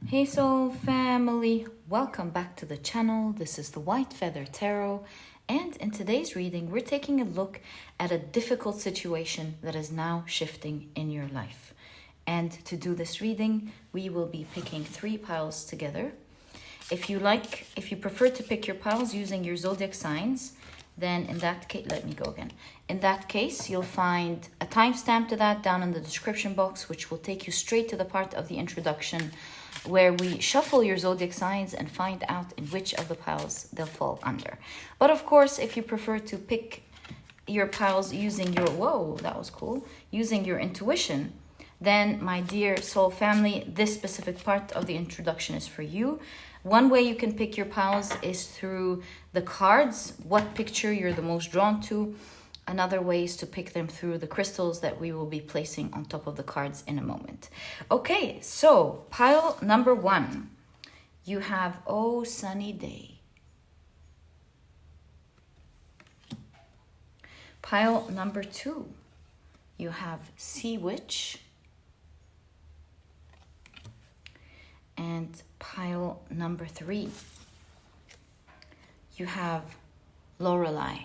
Hey Soul family, welcome back to the channel. This is the White Feather Tarot, and in today's reading we're taking a look at a difficult situation that is now shifting in your life. And to do this reading we will be picking 3 piles together. If you prefer to pick your piles using your zodiac signs, then in that case, In that case, you'll find a timestamp to that down in the description box, which will take you straight to the part of the introduction where we shuffle your zodiac signs and find out in which of the piles they'll fall under. But of course, if you prefer to pick your piles using using your intuition, then my dear soul family, this specific part of the introduction is for you. One way you can pick your piles is through the cards, what picture you're the most drawn to. Another way is to pick them through the crystals that we will be placing on top of the cards in a moment. Okay, so pile number 1, you have Oh Sunny Day. Pile number 2, you have Sea Witch. And pile number 3, you have Lorelei.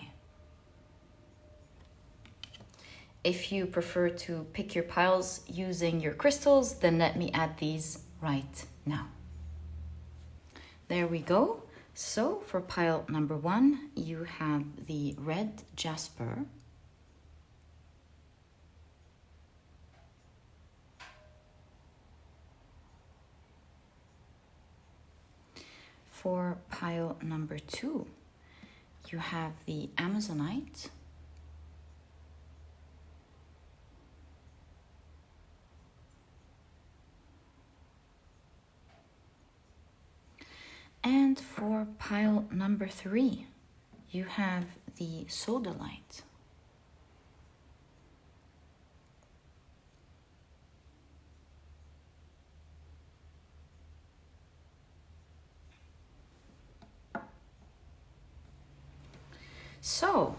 If you prefer to pick your piles using your crystals, then let me add these right now. There we go. So for pile number 1, you have the red Jasper. For pile number 2, you have the Amazonite. And for pile number 3, you have the Sodalite. So,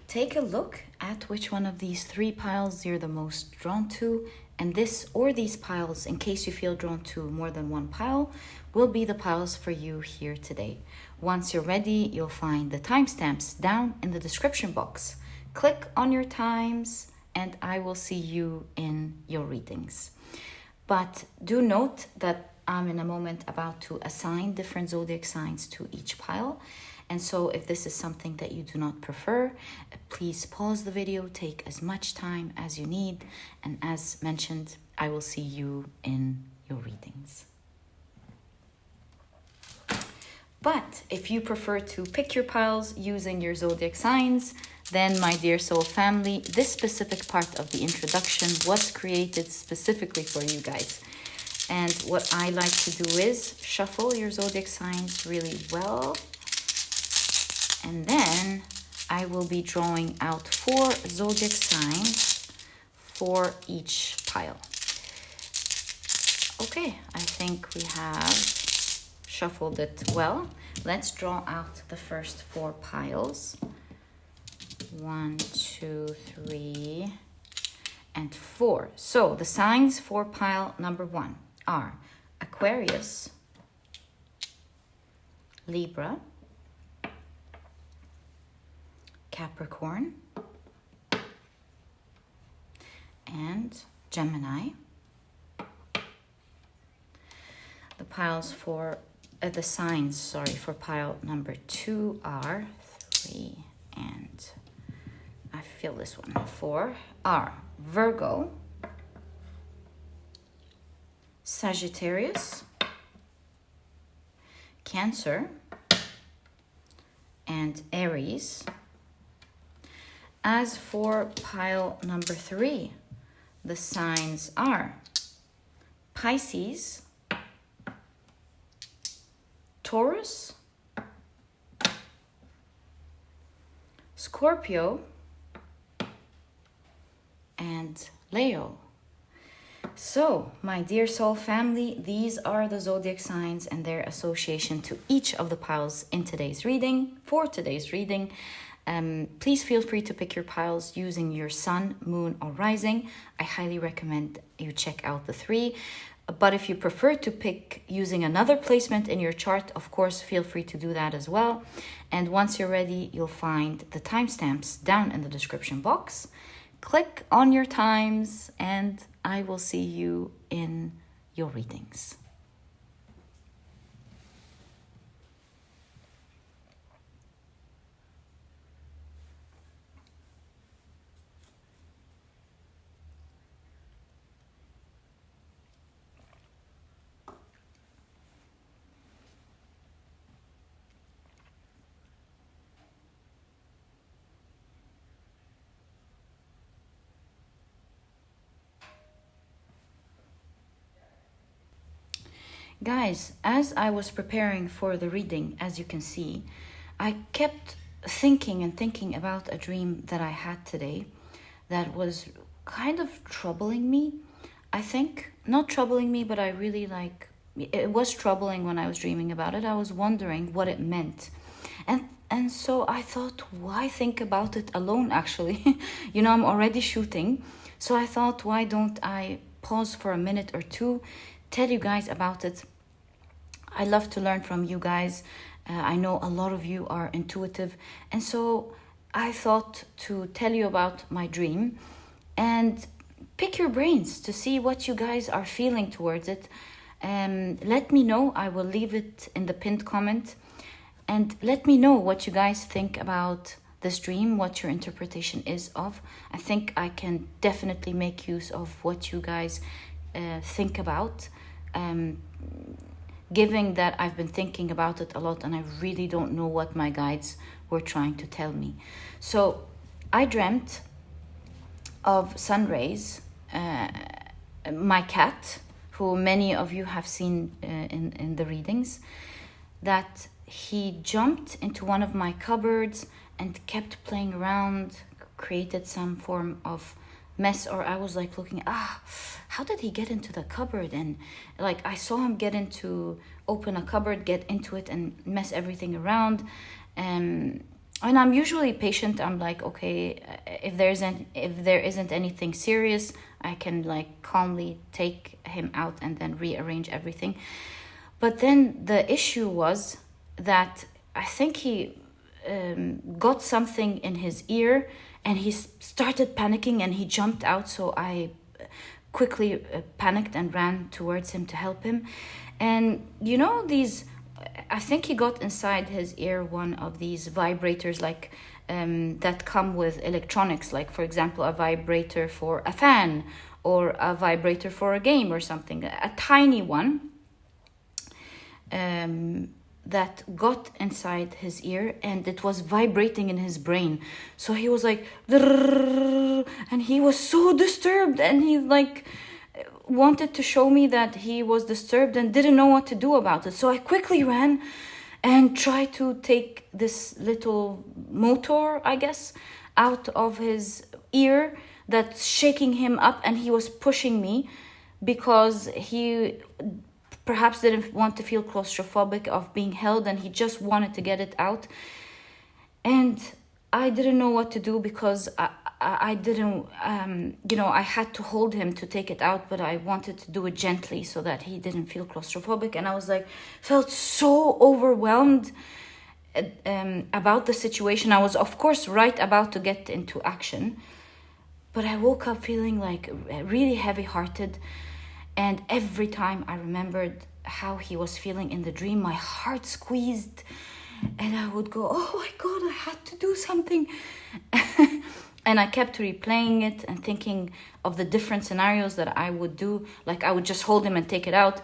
take a look at which one of these 3 piles you're the most drawn to, and this or these piles, in case you feel drawn to more than one pile, will be the piles for you here today. Once you're ready, you'll find the timestamps down in the description box. Click on your times and I will see you in your readings. But do note that I'm in a moment about to assign different zodiac signs to each pile. And so if this is something that you do not prefer, please pause the video, take as much time as you need. And as mentioned, I will see you in your readings. But if you prefer to pick your piles using your zodiac signs, then my dear soul family, this specific part of the introduction was created specifically for you guys. And what I like to do is shuffle your zodiac signs really well. And then I will be drawing out 4 zodiac signs for each pile. Okay, I think we have shuffled it well. Let's draw out the first 4 piles. 1, 2, 3, and 4. So the signs for pile number 1 are Aquarius, Libra, Capricorn, and Gemini. The signs for pile number 2 are 3 and I feel this one 4 are Virgo, Sagittarius, Cancer, and Aries. As for pile number 3, the signs are Pisces, Taurus, Scorpio, and Leo. So, my dear soul family, these are the zodiac signs and their association to each of the piles in today's reading. For today's reading, please feel free to pick your piles using your sun, moon, or rising. I highly recommend you check out the 3. But if you prefer to pick using another placement in your chart, of course, feel free to do that as well. And once you're ready, you'll find the timestamps down in the description box. Click on your times and I will see you in your readings. Guys, as I was preparing for the reading, as you can see, I kept thinking and thinking about a dream that I had today that was kind of troubling me. I think, not troubling me, but I really it was troubling when I was dreaming about it. I was wondering what it meant. And so I thought, why think about it alone, actually? You know, I'm already shooting. So I thought, why don't I pause for a minute or two, tell you guys about it. I love to learn from you guys. I know a lot of you are intuitive. And so I thought to tell you about my dream and pick your brains to see what you guys are feeling towards it. Let me know. I will leave it in the pinned comment. And let me know what you guys think about this dream, what your interpretation is of. I think I can definitely make use of what you guys think about. Given that I've been thinking about it a lot and I really don't know what my guides were trying to tell me. So I dreamt of sun rays, my cat, who many of you have seen in the readings, that he jumped into one of my cupboards and kept playing around, created some form of mess, or I was like looking, how did he get into the cupboard? And like I saw him open a cupboard, get into it and mess everything around. And I'm usually patient. I'm like, okay, if there isn't anything serious, I can like calmly take him out and then rearrange everything. But then the issue was that I think he got something in his ear and he started panicking and he jumped out. So I quickly panicked and ran towards him to help him. And you know, I think he got inside his ear one of these vibrators like that come with electronics, like for example, a vibrator for a fan or a vibrator for a game or something, a tiny one. That got inside his ear and it was vibrating in his brain. So he was like, and he was so disturbed and he like wanted to show me that he was disturbed and didn't know what to do about it. So I quickly ran and tried to take this little motor, I guess, out of his ear that's shaking him up, and he was pushing me because he perhaps didn't want to feel claustrophobic of being held and he just wanted to get it out. And I didn't know what to do because I didn't, I had to hold him to take it out, but I wanted to do it gently so that he didn't feel claustrophobic. And I was like, felt so overwhelmed about the situation. I was, of course, right about to get into action, but I woke up feeling like really heavy-hearted. And every time I remembered how he was feeling in the dream, my heart squeezed and I would go, oh my God, I had to do something. And I kept replaying it and thinking of the different scenarios that I would do. Like I would just hold him and take it out.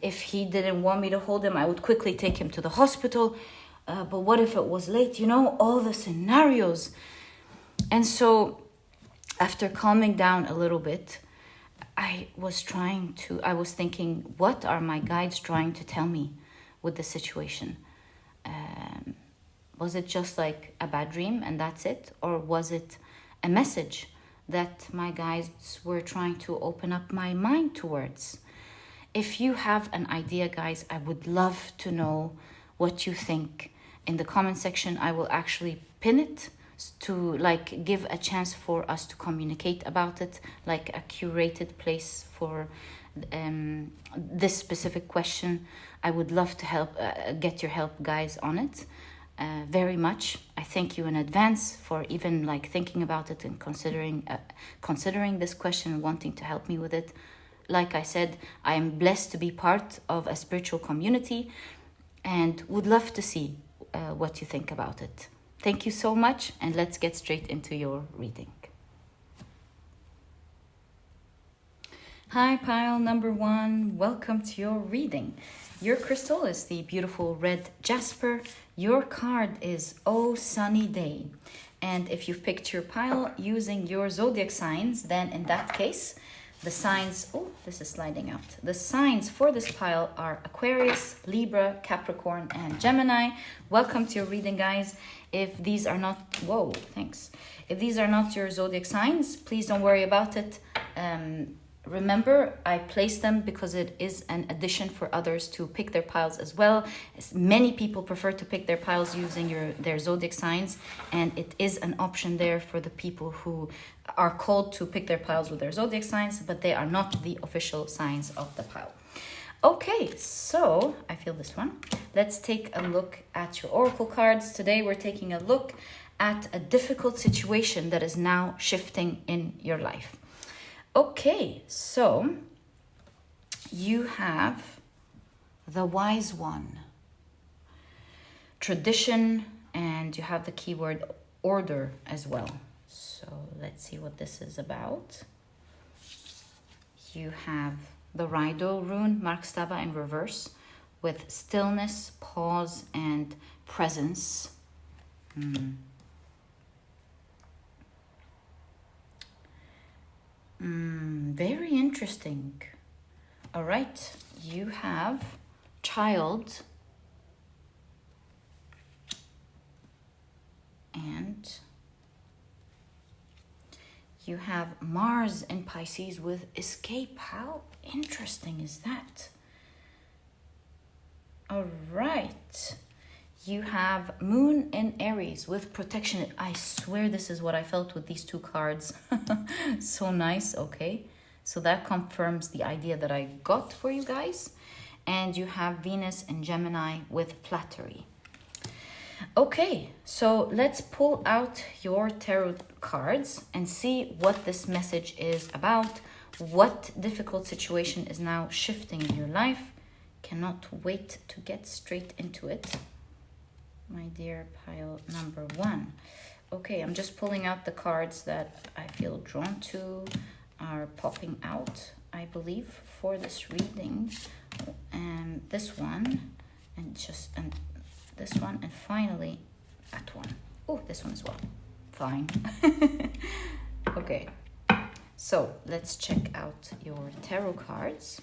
If he didn't want me to hold him, I would quickly take him to the hospital. But what if it was late? You know, all the scenarios. And so after calming down a little bit, I was thinking, what are my guides trying to tell me with the situation? Was it just like a bad dream and that's it? Or was it a message that my guides were trying to open up my mind towards? If you have an idea, guys, I would love to know what you think in the comment section. I will actually pin it to like give a chance for us to communicate about it, like a curated place for this specific question. I would love to help get your help, guys, on it. Very much. I thank you in advance for even like thinking about it and considering this question and wanting to help me with it. Like I said, I am blessed to be part of a spiritual community and would love to see what you think about it. Thank you so much, and let's get straight into your reading. Hi, pile number 1. Welcome to your reading. Your crystal is the beautiful red Jasper. Your card is Oh Sunny Day. And if you've picked your pile using your zodiac signs, then in that case, the signs, oh, this is sliding out. The signs for this pile are Aquarius, Libra, Capricorn, and Gemini. Welcome to your reading, guys. If these are not, whoa, thanks. If these are not your zodiac signs, please don't worry about it. Remember, I placed them because it is an addition for others to pick their piles as well. Many people prefer to pick their piles using their zodiac signs, and it is an option there for the people who are called to pick their piles with their zodiac signs, but they are not the official signs of the pile. Okay, so I feel this one. Let's take a look at your oracle cards. Today we're taking a look at a difficult situation that is now shifting in your life. Okay, so you have the wise one, tradition, and you have the keyword order as well. So let's see what this is about. You have the Raido rune, Markstava in reverse, with stillness, pause, and presence. Very interesting. All right, you have child and you have Mars in Pisces with escape. How interesting is that? All right. You have Moon in Aries with protection. I swear this is what I felt with these two cards. So nice. Okay. So that confirms the idea that I got for you guys. And you have Venus in Gemini with flattery. Okay. So let's pull out your tarot cards and see what this message is about. What difficult situation is now shifting in your life. Cannot wait to get straight into it. My dear pile number 1. Okay, I'm just pulling out the cards that I feel drawn to are popping out, I believe, for this reading. And this one, and this one, and finally that one. Oh, this one as well. Fine. Okay, so let's check out your tarot cards.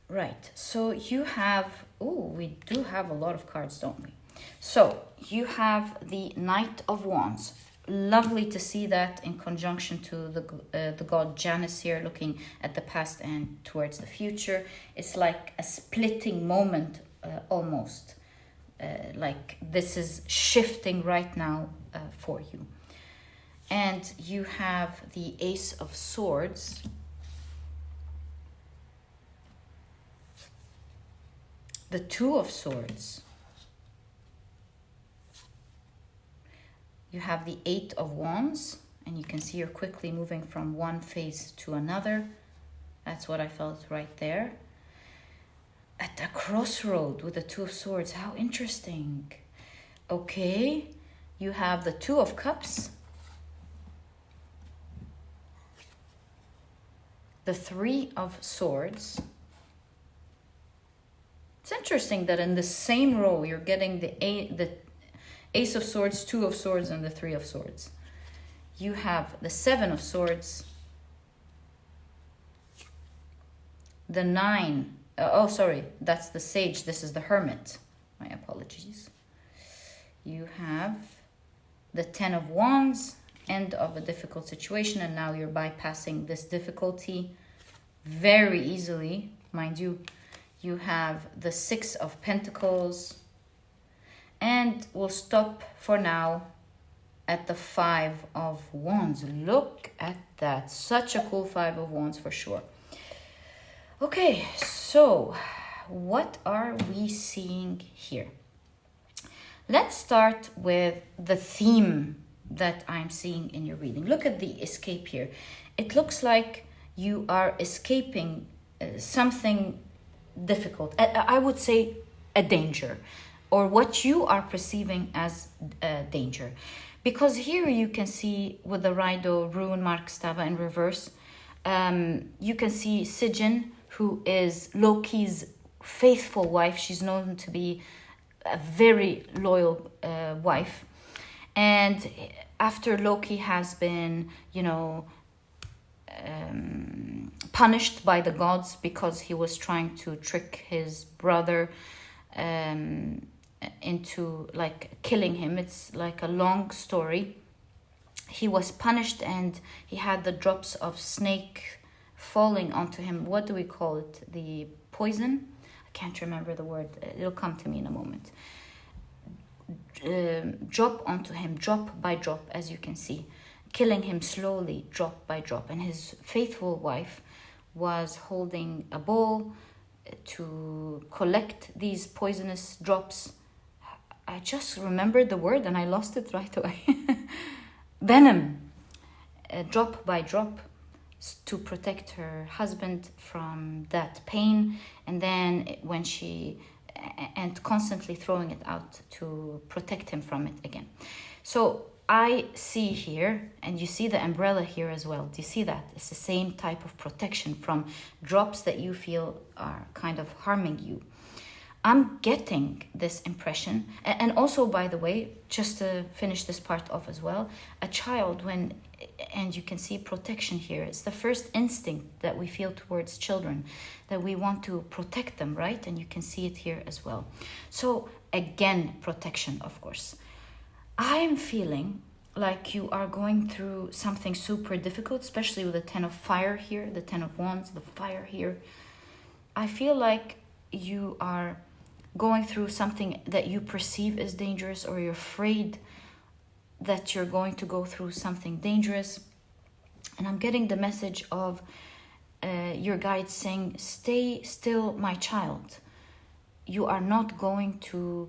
Right, so you have, we do have a lot of cards, don't we? So you have the Knight of Wands. Lovely to see that in conjunction to the god Janus here, looking at the past and towards the future. It's like a splitting moment, almost. Like this is shifting right now for you. And you have the Ace of Swords. The Two of Swords. You have the Eight of Wands, and you can see you're quickly moving from one phase to another. That's what I felt right there. At a crossroad with the Two of Swords. How interesting. Okay, you have the Two of Cups. The Three of Swords. It's interesting that in the same row, you're getting the Ace of Swords, Two of Swords, and the Three of Swords. You have the Seven of Swords, the Nine. Sorry, that's the Sage. This is the Hermit. My apologies. You have the Ten of Wands, end of a difficult situation, and now you're bypassing this difficulty very easily, mind you. You have the Six of Pentacles, and we'll stop for now at the Five of Wands. Look at that. Such a cool Five of Wands for sure. Okay, so what are we seeing here? Let's start with the theme that I'm seeing in your reading. Look at the escape here. It looks like you are escaping something difficult. I would say a danger, or what you are perceiving as a danger. Because here you can see with the Raido Rune Mark Stava in reverse, you can see Sijin, who is Loki's faithful wife. She's known to be a very loyal wife. And after Loki has been, punished by the gods because he was trying to trick his brother into killing him. It's like a long story. He was punished and he had the drops of snake falling onto him. What do we call it? The poison? I can't remember the word. It'll come to me in a moment. Drop onto him, drop by drop, as you can see, killing him slowly, drop by drop. And his faithful wife was holding a bowl to collect these poisonous drops. I just remembered the word and I lost it right away. Venom, drop by drop, to protect her husband from that pain. And then and constantly throwing it out to protect him from it again. So I see here, and you see the umbrella here as well. Do you see that? It's the same type of protection from drops that you feel are kind of harming you. I'm getting this impression. And also, by the way, just to finish this part off as well, a child, and you can see protection here. It's the first instinct that we feel towards children, that we want to protect them, right? And you can see it here as well. So again, protection, of course. I'm feeling like you are going through something super difficult, especially with the 10 of fire here, the 10 of wands, the fire here. I feel like you are going through something that you perceive as dangerous, or you're afraid that you're going to go through something dangerous. And I'm getting the message of your guide saying, stay still, my child. You are not going to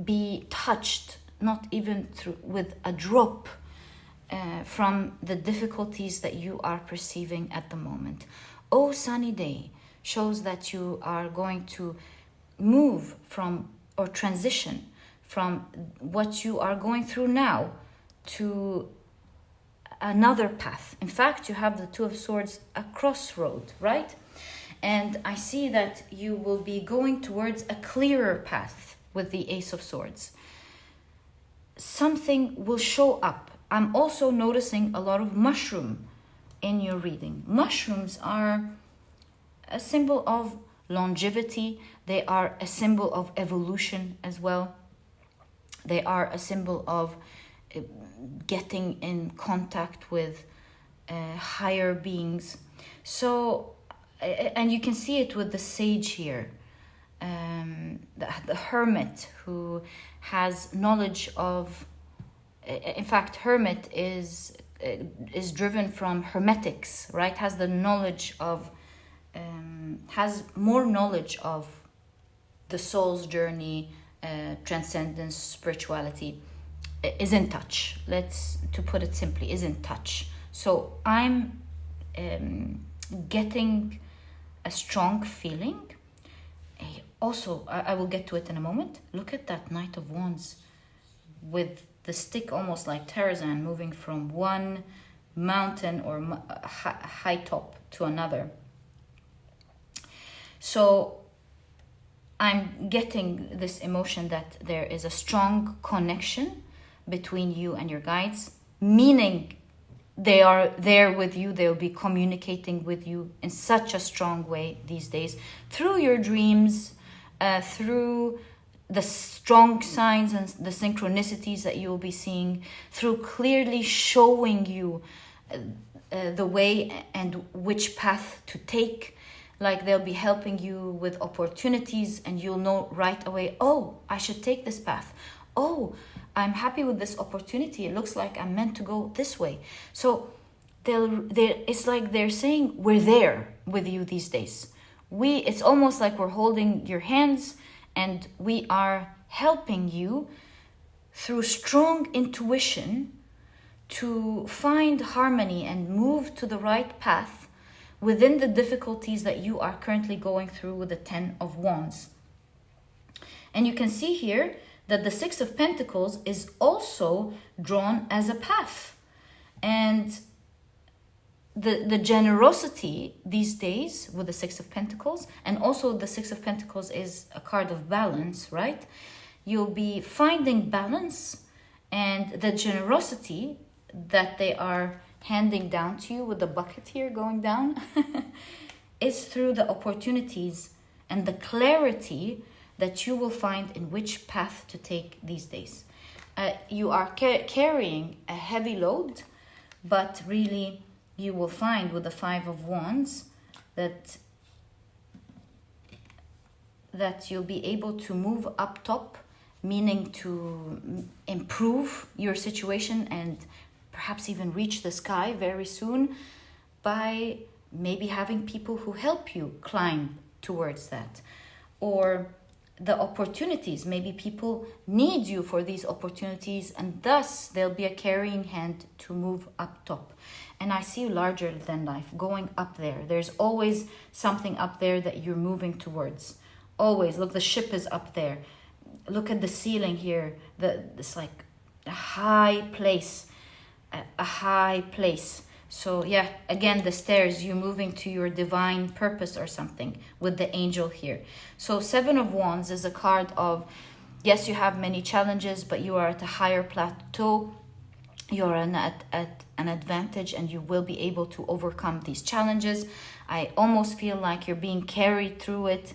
be touched, not even with a drop from the difficulties that you are perceiving at the moment. Oh, sunny day shows that you are going to move from, or transition from what you are going through now to another path. In fact, you have the Two of Swords, a crossroad, right? And I see that you will be going towards a clearer path with the Ace of Swords. Something will show up. I'm also noticing a lot of mushroom in your reading. Mushrooms are a symbol of longevity. They are a symbol of evolution as well. They are a symbol of getting in contact with higher beings. So, and you can see it with the sage here, the hermit who has knowledge of, in fact, hermit is driven from hermetics, right? Has the knowledge of, has more knowledge of the soul's journey, transcendence, spirituality, is in touch. To put it simply, is in touch. So I'm getting a strong feeling. Also, I will get to it in a moment. Look at that Knight of Wands with the stick, almost like Tarzan, moving from one mountain or high top to another. So I'm getting this emotion that there is a strong connection between you and your guides, meaning they are there with you. They'll be communicating with you in such a strong way these days, through your dreams, through the strong signs and the synchronicities that you'll be seeing, through clearly showing you the way and which path to take. Like they'll be helping you with opportunities, and you'll know right away, oh, I should take this path. Oh, I'm happy with this opportunity. It looks like I'm meant to go this way. So it's like they're saying, we're there with you these days. It's almost like we're holding your hands and we are helping you through strong intuition to find harmony and move to the right path within the difficulties that you are currently going through with the 10 of Wands. And you can see here that the 6 of Pentacles is also drawn as a path. And the generosity these days with the 6 of Pentacles, and also the 6 of Pentacles is a card of balance, right? You'll be finding balance, and the generosity that they are handing down to you with the bucket here going down is through the opportunities and the clarity that you will find in which path to take these days. You are carrying a heavy load, but really you will find with the 5 of Wands that you'll be able to move up top, meaning to improve your situation and perhaps even reach the sky very soon by maybe having people who help you climb towards that. Or the opportunities, maybe people need you for these opportunities, and thus there'll be a carrying hand to move up top. And I see larger than life going up there. There's always something up there that you're moving towards. Always. Look, the ship is up there. Look at the ceiling here. It's like a high place. A high place. So yeah, again, the stairs, you're moving to your divine purpose or something with the angel here. So 7 of Wands is a card of, yes, you have many challenges, but you are at a higher plateau. You're at an advantage and you will be able to overcome these challenges. I almost feel like you're being carried through it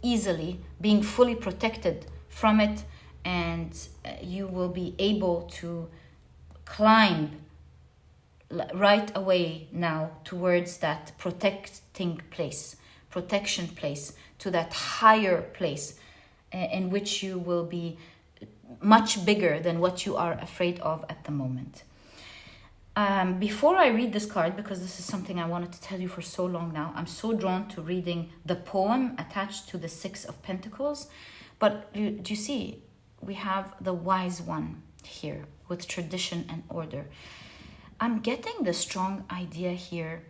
easily, being fully protected from it, and you will be able to climb right away now towards that protection place, to that higher place in which you will be much bigger than what you are afraid of at the moment. Before I read this card, because this is something I wanted to tell you for so long now, I'm so drawn to reading the poem attached to the 6 of Pentacles. But do you see, we have the wise one here with tradition and order. I'm getting the strong idea here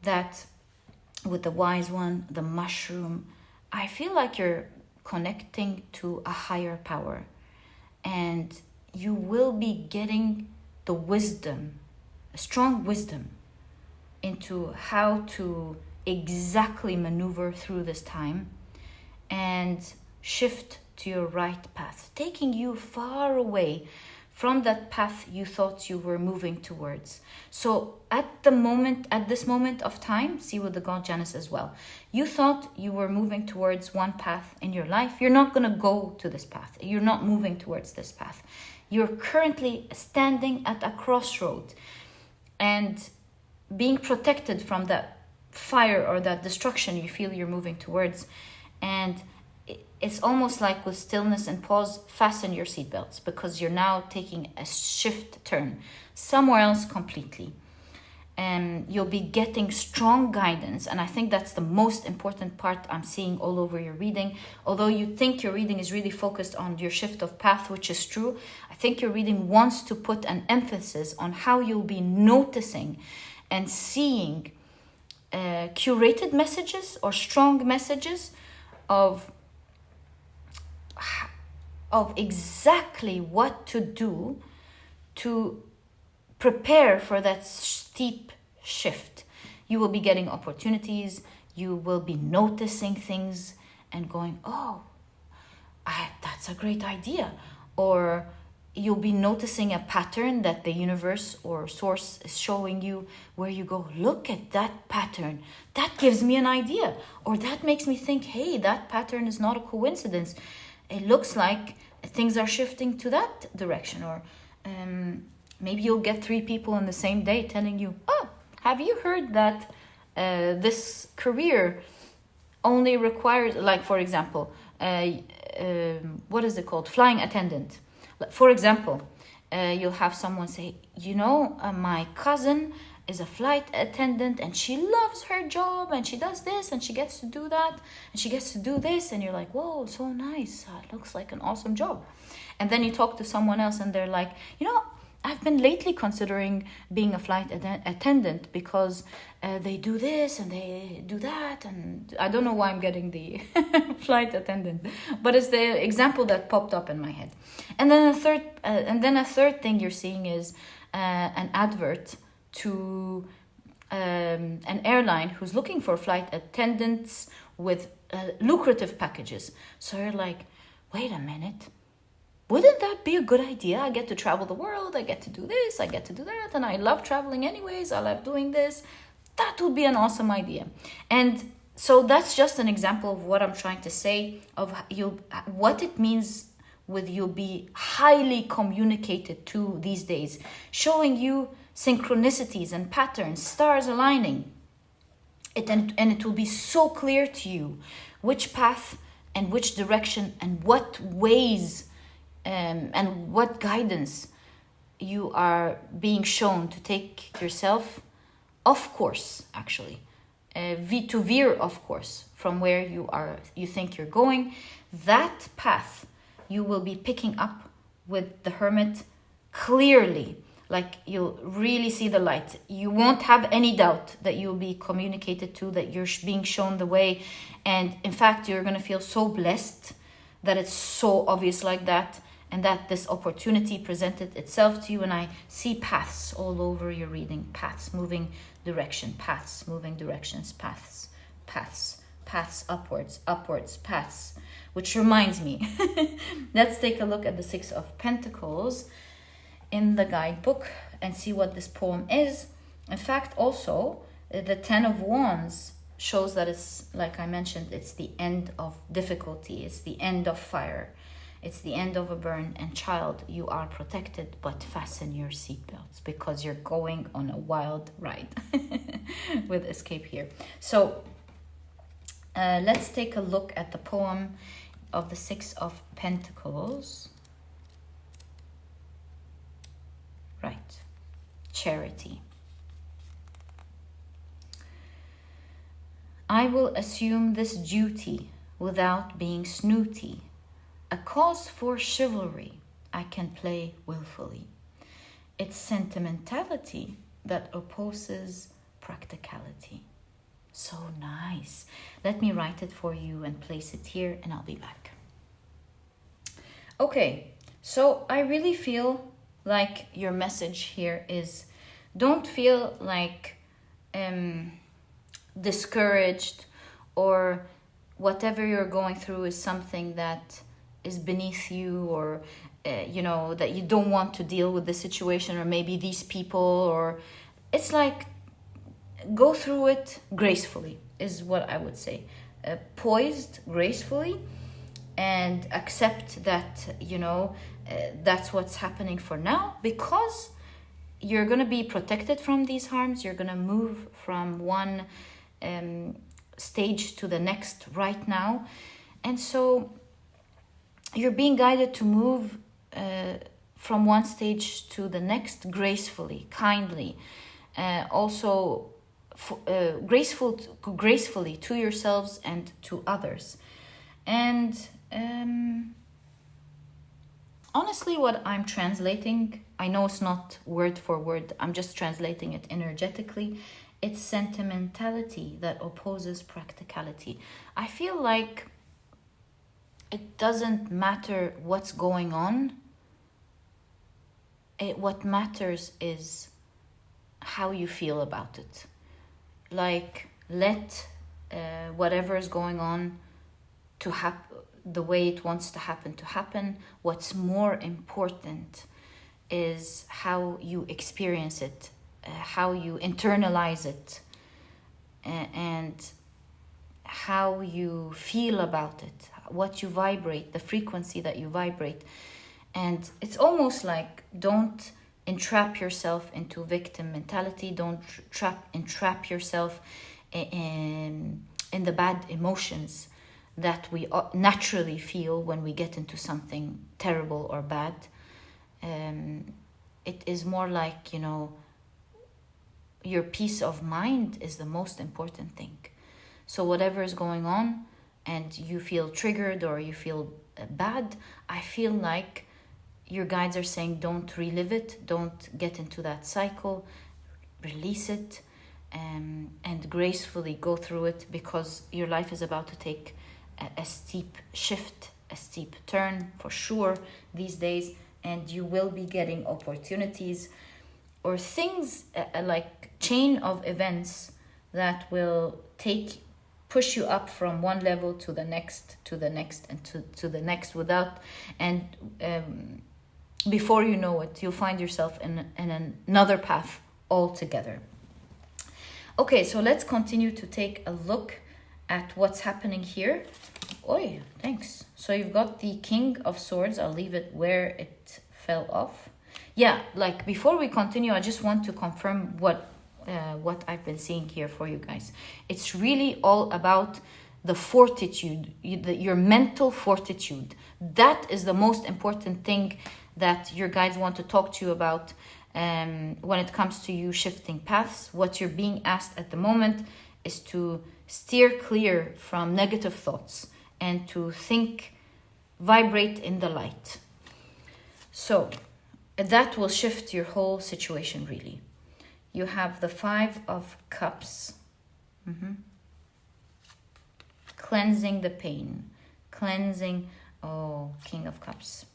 that with the wise one, the mushroom, I feel like you're connecting to a higher power, and you will be getting the wisdom, a strong wisdom into how to exactly maneuver through this time and shift to your right path, taking you far away from that path you thought you were moving towards. So at this moment of time, see with the God Janus as well, you thought you were moving towards one path in your life. You're not going to go to this path. You're not moving towards this path. You're currently standing at a crossroad and being protected from that fire or that destruction you feel you're moving towards. And it's almost like with stillness and pause, fasten your seatbelts, because you're now taking a shift turn somewhere else completely. And you'll be getting strong guidance. And I think that's the most important part I'm seeing all over your reading. Although you think your reading is really focused on your shift of path, which is true, I think your reading wants to put an emphasis on how you'll be noticing and seeing curated messages or strong messages of exactly what to do to prepare for that steep shift. You will be getting opportunities, you will be noticing things and going, oh, that's a great idea. Or you'll be noticing a pattern that the universe or source is showing you, where you go, look at that pattern. That gives me an idea. Or that makes me think, hey, that pattern is not a coincidence. It looks like things are shifting to that direction. Or maybe you'll get 3 people in the same day telling you, oh, have you heard that this career only requires, like, for example, what is it called? Flying attendant. For example, you'll have someone say, my cousin is a flight attendant and she loves her job and she does this and she gets to do that and she gets to do this, and you're like, whoa, so nice, it looks like an awesome job. And then you talk to someone else and they're like, I've been lately considering being a flight attendant because they do this and they do that, and I don't know why I'm getting the flight attendant, but it's the example that popped up in my head. And then a third thing you're seeing is an advert to an airline who's looking for flight attendants with lucrative packages. So you're like, wait a minute. Wouldn't that be a good idea? I get to travel the world, I get to do this, I get to do that, and I love traveling anyways, I love doing this. That would be an awesome idea. And so that's just an example of what I'm trying to say, of what it means with you'll be highly communicated to these days, showing you synchronicities and patterns, stars aligning. And it will be so clear to you which path and which direction and what ways and what guidance you are being shown to take yourself off course, actually, to veer off course from where you think you're going. That path you will be picking up with the Hermit clearly, like you'll really see the light. You won't have any doubt that you'll be communicated to, that you're being shown the way, and in fact you're going to feel so blessed that it's so obvious like that, and that this opportunity presented itself to you. And I see paths all over your reading, paths moving direction, paths moving directions, paths, upwards, paths. Which reminds me, let's take a look at the Six of Pentacles in the guidebook and see what this poem is. In fact, also, the Ten of Wands shows that it's, like I mentioned, it's the end of difficulty, it's the end of fire. It's the end of a burn, and child, you are protected, but fasten your seatbelts because you're going on a wild ride with escape here. So let's take a look at the poem of the Six of Pentacles. Right. Charity. I will assume this duty without being snooty. A cause for chivalry I can play willfully. It's sentimentality that opposes practicality. So nice. Let me write it for you and place it here, and I'll be back. Okay, so I really feel like your message here is, don't feel like discouraged, or whatever you're going through is something that is beneath you, or that you don't want to deal with the situation, or maybe these people, or it's like, go through it gracefully is what I would say. Poised gracefully, and accept that that's what's happening for now, because you're going to be protected from these harms. You're going to move from one stage to the next right now, and so you're being guided to move from one stage to the next gracefully, kindly, also gracefully to yourselves and to others. And honestly, what I'm translating, I know it's not word for word, I'm just translating it energetically. It's sentimentality that opposes practicality. I feel like it doesn't matter what's going on. What matters is how you feel about it. Like, let whatever is going on to happen the way it wants to happen. What's more important is how you experience it, how you internalize it, and how you feel about it, what you vibrate, the frequency that you vibrate. And it's almost like, don't entrap yourself into victim mentality. Don't entrap yourself in the bad emotions that we naturally feel when we get into something terrible or bad. It is more like, your peace of mind is the most important thing. So whatever is going on and you feel triggered or you feel bad, I feel like your guides are saying don't relive it, don't get into that cycle, release it, and gracefully go through it, because your life is about to take a steep shift, a steep turn for sure these days, and you will be getting opportunities or things like chain of events that will push you up from one level to the next, and to the next before you know it, you'll find yourself in another path altogether. Okay, so let's continue to take a look at what's happening here. Oi, thanks. So you've got the King of Swords. I'll leave it where it fell off. Yeah, like before we continue, I just want to confirm what I've been seeing here for you guys. It's really all about the fortitude, your mental fortitude. That is the most important thing that your guides want to talk to you about when it comes to you shifting paths. What you're being asked at the moment is to steer clear from negative thoughts and to vibrate in the light. So that will shift your whole situation, really. You have the 5 of Cups. Cleansing the pain. King of Cups.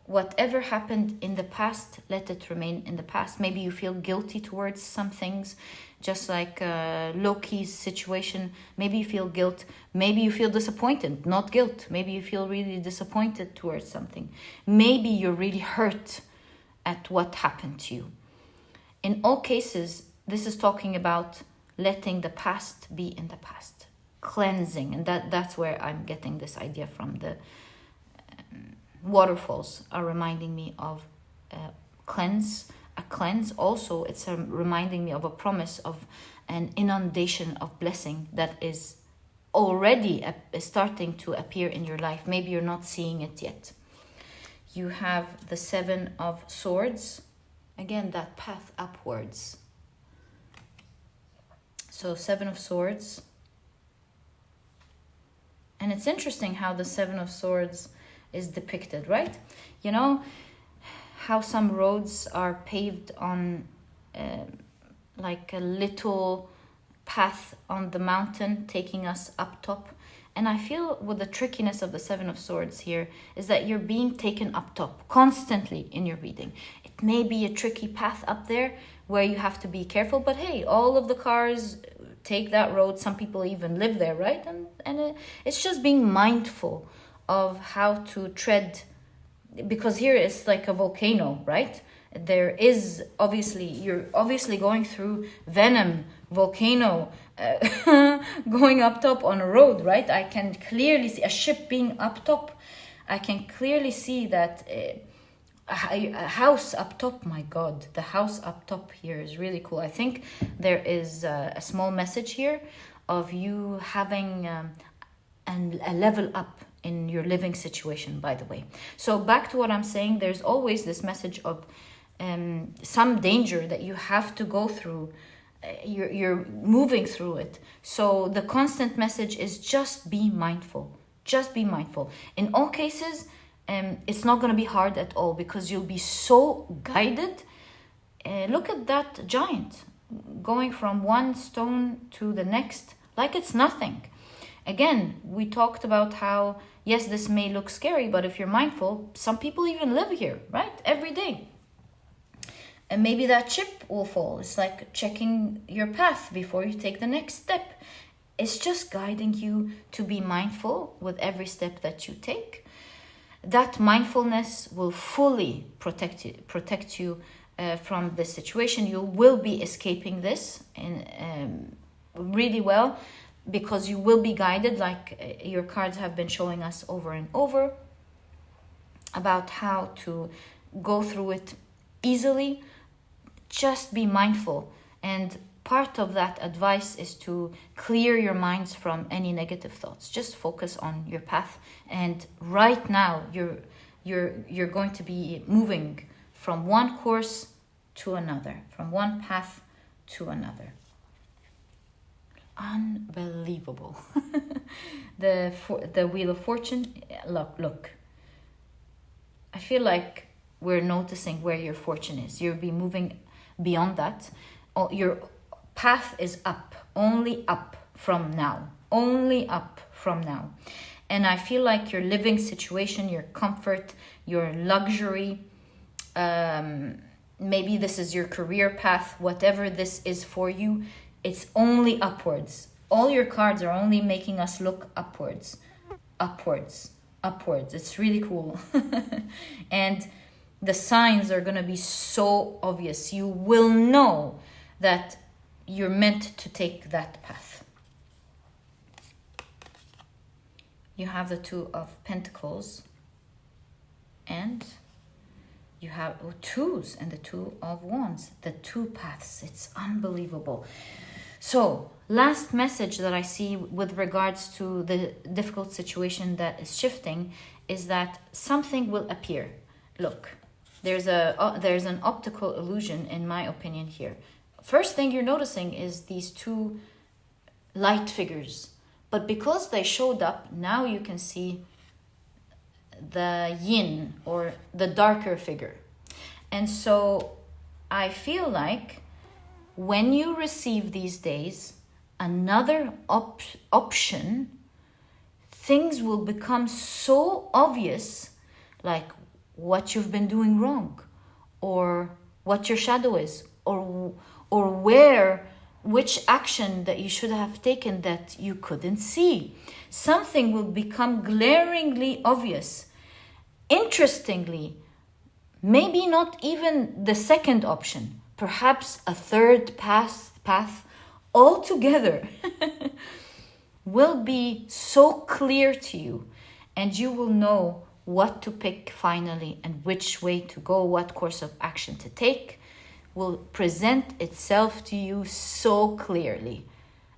Whatever happened in the past, let it remain in the past. Maybe you feel guilty towards some things, just like Loki's situation. Maybe you feel guilt. Maybe you feel disappointed, not guilt. Maybe you feel really disappointed towards something. Maybe you're really hurt at what happened to you. In all cases, this is talking about letting the past be in the past. Cleansing. And that's where I'm getting this idea from. The waterfalls are reminding me of a cleanse. Also, it's reminding me of a promise of an inundation of blessing that is already starting to appear in your life. Maybe you're not seeing it yet. You have the 7 of Swords. Again, that path upwards. So 7 of Swords. And it's interesting how the 7 of Swords is depicted, right? How some roads are paved on like a little path on the mountain taking us up top. And I feel with the trickiness of the 7 of Swords here is that you're being taken up top constantly in your reading. It may be a tricky path up there where you have to be careful, but hey, all of the cars take that road. Some people even live there, right? And it's just being mindful of how to tread, because here it's like a volcano, right? You're obviously going through venom, volcano, going up top on a road, right? I can clearly see a ship being up top. I can clearly see that a house up top. My God, the house up top here is really cool. I think there is a small message here of you having a level up in your living situation, by the way. So back to what I'm saying, there's always this message of some danger that you have to go through. You're moving through it. So the constant message is just be mindful. Just be mindful. In all cases, it's not going to be hard at all because you'll be so guided. Look at that giant going from one stone to the next like it's nothing. Again, we talked about how, yes, this may look scary, but if you're mindful, some people even live here, right? Every day. And maybe that chip will fall. It's like checking your path before you take the next step. It's just guiding you to be mindful with every step that you take. That mindfulness will fully protect you from this situation. You will be escaping this really well, because you will be guided, like your cards have been showing us over and over, about how to go through it easily. Just be mindful. And part of that advice is to clear your minds from any negative thoughts. Just focus on your path. And right now, you're going to be moving from one course to another, from one path to another. Unbelievable. The Wheel of Fortune, look. I feel like we're noticing where your fortune is. You'll be moving beyond that. Your path is up, only up from now. Only up from now. And I feel like your living situation, your comfort, your luxury, maybe this is your career path, whatever this is for you, it's only upwards. All your cards are only making us look upwards. Upwards. Upwards. It's really cool. And the signs are going to be so obvious. You will know that you're meant to take that path. You have the Two of Pentacles. And you have twos and the Two of Wands. The two paths. It's unbelievable. So, last message that I see with regards to the difficult situation that is shifting is that something will appear. Look, there's an optical illusion, in my opinion, here. First thing you're noticing is these two light figures. But because they showed up, now you can see the yin, or the darker figure. And so I feel like when you receive these days another option, things will become so obvious, like what you've been doing wrong, or what your shadow is, or which action that you should have taken that you couldn't see. Something will become glaringly obvious. Interestingly, maybe not even the second option, perhaps a third path altogether will be so clear to you, and you will know what to pick finally and which way to go, what course of action to take will present itself to you so clearly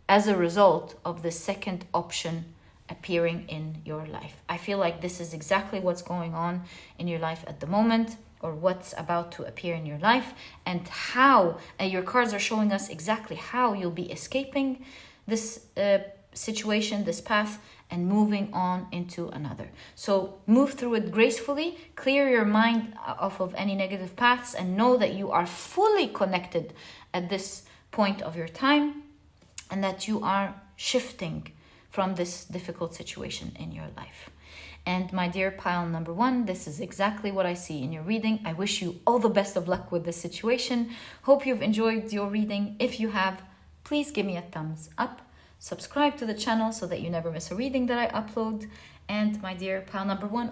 as a result of the second option appearing in your life. I feel like this is exactly what's going on in your life at the moment, or what's about to appear in your life, and how your cards are showing us exactly how you'll be escaping this situation, this path, and moving on into another. So move through it gracefully, clear your mind off of any negative paths, and know that you are fully connected at this point of your time, and that you are shifting from this difficult situation in your life. And my dear pile number one, this is exactly what I see in your reading. I wish you all the best of luck with this situation. Hope you've enjoyed your reading. If you have, please give me a thumbs up. Subscribe to the channel so that you never miss a reading that I upload. And my dear pile number one,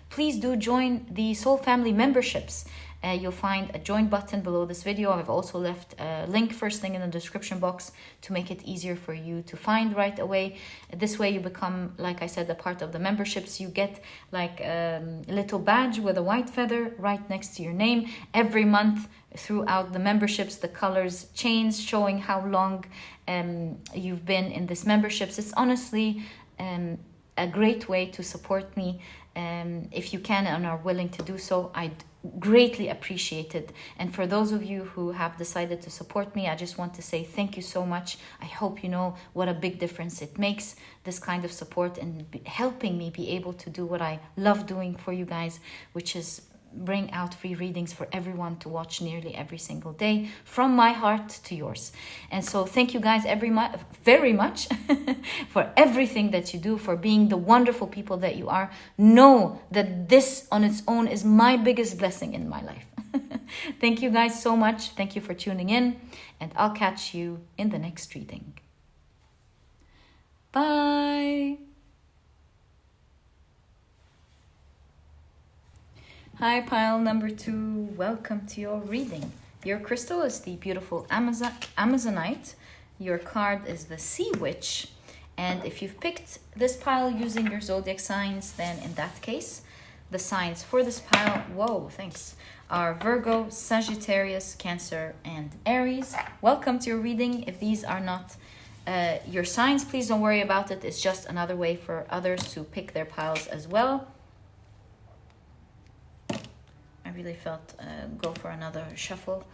please do join the Soul Family memberships. You'll find a join button below this video. I've also left a link first thing in the description box to make it easier for you to find right away. This way you become, like I said, a part of the memberships. You get like a little badge with a white feather right next to your name. Every month throughout the memberships, the colors change, showing how long you've been in this memberships. It's honestly a great way to support me. If you can and are willing to do so, I'd greatly appreciate it. And for those of you who have decided to support me, I just want to say thank you so much. I hope you know what a big difference it makes, this kind of support, and helping me be able to do what I love doing for you guys, which is bring out free readings for everyone to watch nearly every single day, from my heart to yours. And so thank you guys very much for everything that you do, for being the wonderful people that you are. Know that this on its own is my biggest blessing in my life. Thank you guys so much. Thank you for tuning in, and I'll catch you in the next reading. Bye. Hi, pile number two. Welcome to your reading. Your crystal is the beautiful Amazonite. Your card is the Sea Witch. And if you've picked this pile using your zodiac signs, then in that case, the signs for this pile, are Virgo, Sagittarius, Cancer, and Aries. Welcome to your reading. If these are not your signs, please don't worry about it. It's just another way for others to pick their piles as well. really felt go for another shuffle.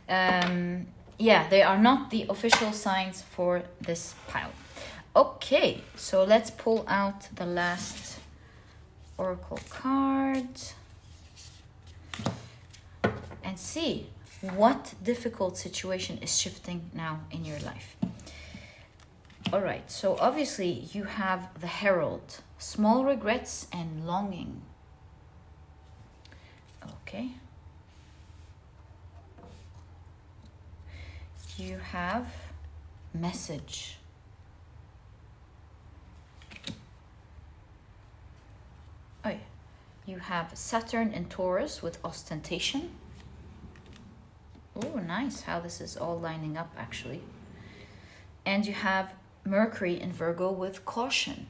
Yeah, they are not the official signs for this pile. Okay, so let's pull out the last oracle card and see what difficult situation is shifting now in your life. All right, so obviously you have the Herald, small regrets and longing. Okay. You have message. Oh yeah. You have Saturn in Taurus with ostentation. Oh, nice how this is all lining up actually. And you have Mercury in Virgo with caution.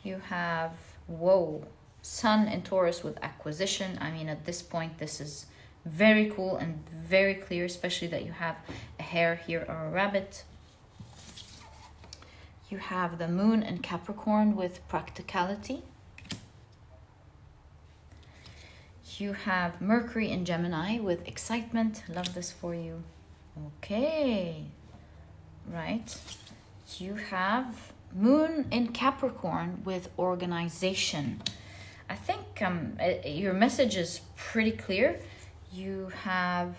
You have, whoa, Sun in Taurus with acquisition. I mean, at this point, this is very cool and very clear, especially that you have a hare here or a rabbit. You have the Moon in Capricorn with practicality. You have Mercury in Gemini with excitement. Love this for you. Okay. Right. You have Moon in Capricorn with organization. I think your message is pretty clear. You have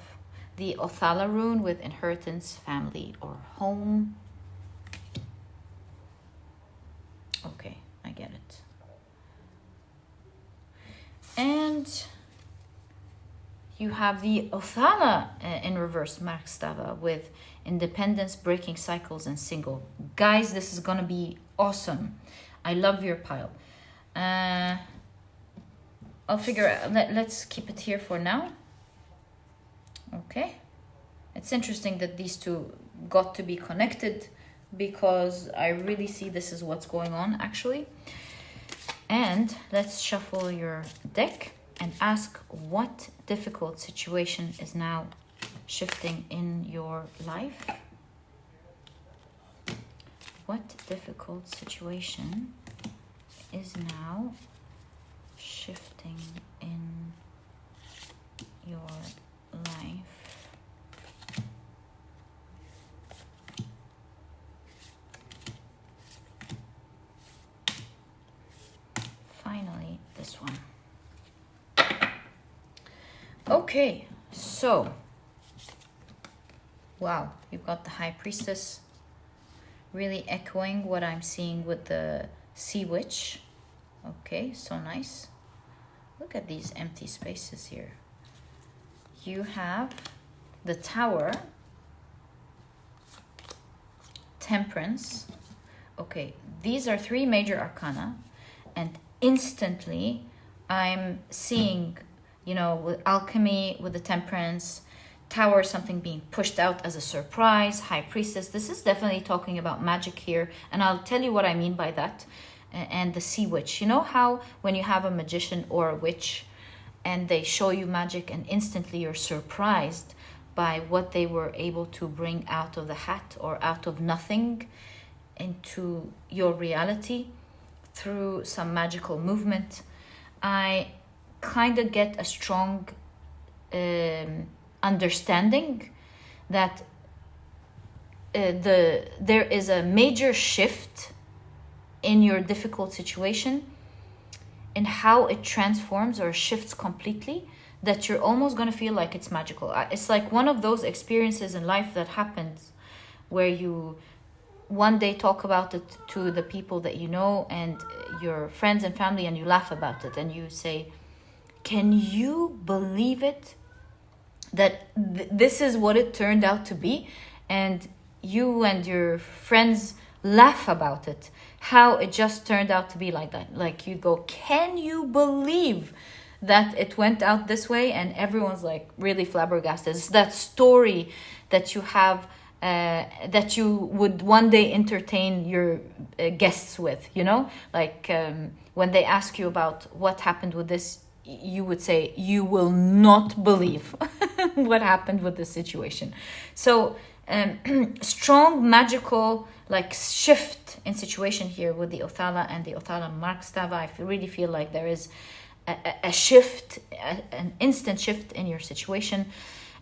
the Othala rune with inheritance, family, or home. Okay, I get it. And you have the Othala in reverse, Markstava, with independence, breaking cycles, and single. Guys, this is going to be awesome. I love your pile. I'll figure out, let's keep it here for now. Okay. It's interesting that these two got to be connected because I really see this is what's going on actually. And let's shuffle your deck and ask what difficult situation is now shifting in your life. What difficult situation is now shifting in your life? Finally, this one. Okay, so wow, you've got the High Priestess really echoing what I'm seeing with the Sea Witch. Okay, so nice. Look at these empty spaces here. You have the Tower, Temperance. Okay, these are three major arcana, and instantly I'm seeing, you know, with alchemy, with the Temperance, Tower, something being pushed out as a surprise, High Priestess. This is definitely talking about magic here, and I'll tell you what I mean by that. And the Sea Witch. You know how when you have a magician or a witch and they show you magic and instantly you're surprised by what they were able to bring out of the hat or out of nothing into your reality through some magical movement. I kind of get a strong understanding that there is a major shift in your difficult situation and how it transforms or shifts completely, that you're almost going to feel like it's magical. It's like one of those experiences in life that happens where you one day talk about it to the people that you know and your friends and family, and you laugh about it and you say, can you believe it that this is what it turned out to be? And you and your friends laugh about it, how it just turned out to be like that. Like you go, can you believe that it went out this way? And everyone's like really flabbergasted. It's that story that you have, that you would one day entertain your guests with, you know, like when they ask you about what happened with this, you would say, you will not believe what happened with this situation. So strong magical like shift in situation here with the Othala and the Othala Markstava. I really feel like there is a shift, an instant shift in your situation,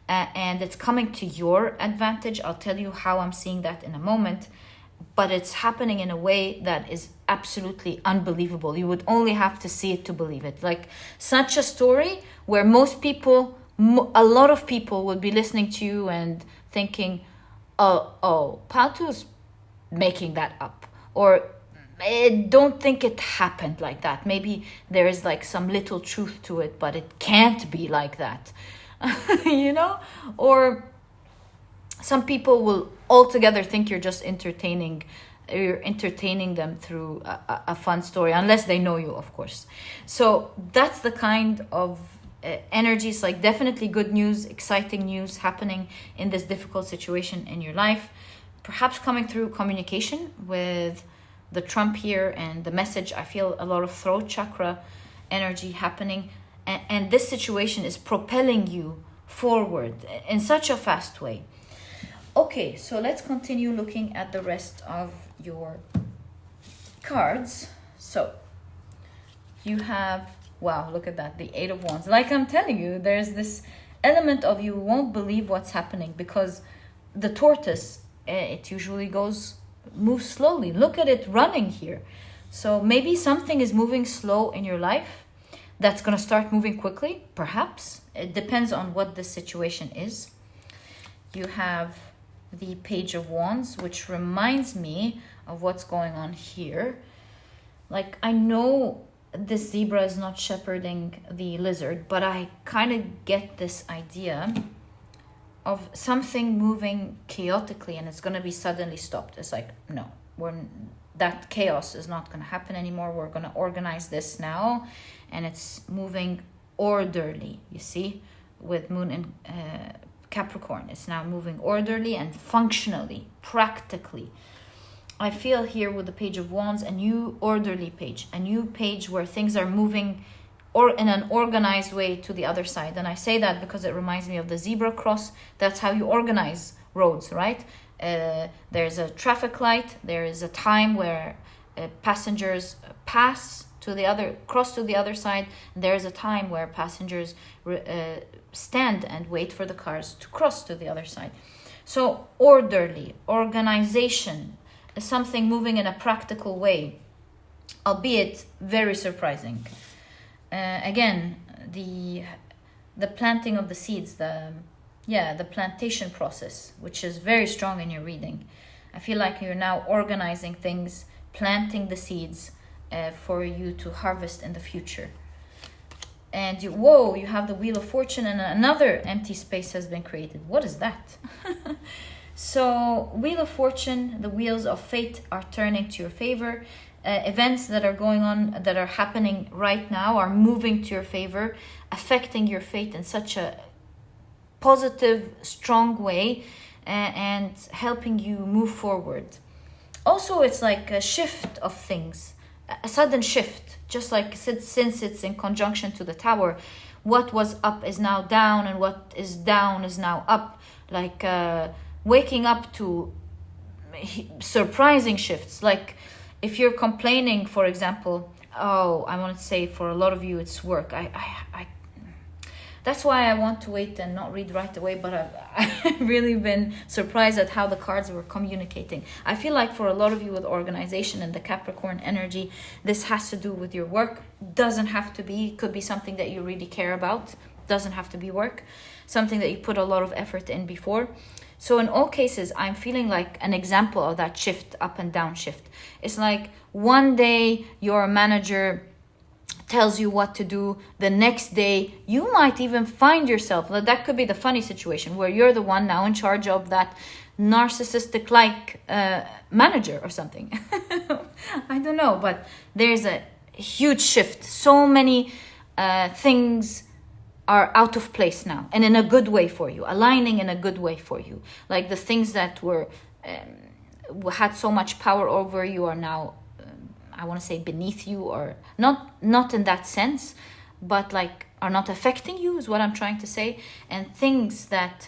and it's coming to your advantage. I'll tell you how I'm seeing that in a moment, but it's happening in a way that is absolutely unbelievable. You would only have to see it to believe it. Like such a story where most people, a lot of people would be listening to you and thinking, oh, Patu's making that up, or I don't think it happened like that. Maybe there is like some little truth to it, but it can't be like that. You know? Or some people will altogether think you're just entertaining them through a fun story, unless they know you, of course. So that's the kind of energies, like definitely good news, exciting news happening in this difficult situation in your life. Perhaps coming through communication with the Trump here and the message. I feel a lot of throat chakra energy happening, and this situation is propelling you forward in such a fast way. Okay, so let's continue looking at the rest of your cards. So you have, wow, look at that, the Eight of Wands. Like I'm telling you, there's this element of you won't believe what's happening, because the tortoise, it usually moves slowly. Look at it running here. So maybe something is moving slow in your life that's going to start moving quickly, perhaps. It depends on what the situation is. You have the Page of Wands, which reminds me of what's going on here. Like, I know this zebra is not shepherding the lizard, but I kind of get this idea of something moving chaotically and it's going to be suddenly stopped. It's like, no, that chaos is not going to happen anymore. We're going to organize this now, and it's moving orderly, you see, with Moon in Capricorn. It's now moving orderly and functionally, practically. I feel here with the Page of Wands, a new orderly page, a new page where things are moving or in an organized way to the other side. And I say that because it reminds me of the zebra cross. That's how you organize roads, right? There's a traffic light. There is a time where passengers cross to the other side. There's a time where passengers stand and wait for the cars to cross to the other side. So orderly, organization, something moving in a practical way, albeit very surprising. Again, the planting of the seeds, the plantation process, which is very strong in your reading. I feel like you're now organizing things, planting the seeds for you to harvest in the future. And you have the Wheel of Fortune, and another empty space has been created. What is that? So Wheel of Fortune, the wheels of fate are turning to your favor. Events that are going on, that are happening right now, are moving to your favor, affecting your fate in such a positive, strong way, and helping you move forward. Also, it's like a shift of things, a sudden shift, just like since it's in conjunction to the Tower, what was up is now down, and what is down is now up, like waking up to surprising shifts. Like, if you're complaining, for example, I want to say for a lot of you it's work. That's why I want to wait and not read right away, but I've really been surprised at how the cards were communicating. I feel like for a lot of you with organization and the Capricorn energy, this has to do with your work. Doesn't have to be. Could be something that you really care about. Doesn't have to be work. Something that you put a lot of effort in before. So in all cases, I'm feeling like an example of that shift, up and down shift. It's like one day your manager tells you what to do. The next day, you might even find yourself, that could be the funny situation, where you're the one now in charge of that narcissistic-like manager or something. I don't know, but there's a huge shift. So many things are out of place now, and in a good way for you, aligning in a good way for you. Like the things that were had so much power over you are now, I want to say, beneath you, or not in that sense, but like are not affecting you is what I'm trying to say. And things that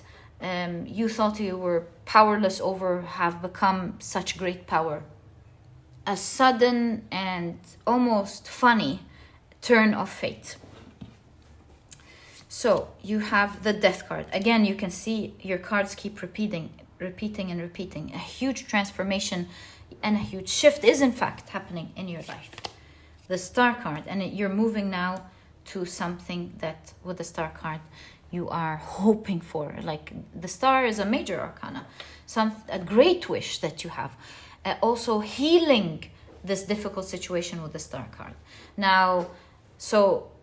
you thought you were powerless over have become such great power. A sudden and almost funny turn of fate. So you have the Death card. Again, you can see your cards keep repeating. A huge transformation and a huge shift is in fact happening in your life. The Star card, and you're moving now to something that with the Star card you are hoping for. Like the Star is a major arcana, a great wish that you have. Also healing this difficult situation with the Star card. Now, so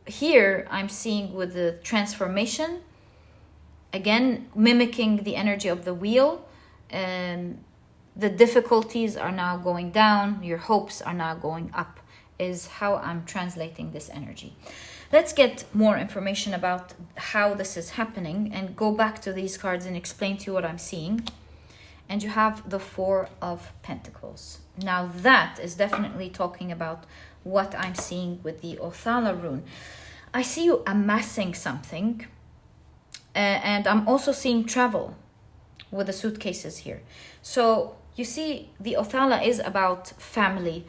here I'm seeing with the transformation, again mimicking the energy of the wheel, the difficulties are now going down, your hopes are now going up, is how I'm translating this energy. Let's get more information about how this is happening and go back to these cards and explain to you what I'm seeing. And you have the Four of Pentacles. Now that is definitely talking about what I'm seeing with the Othala rune. I see you amassing something, and I'm also seeing travel with the suitcases here. So you see the Othala is about family,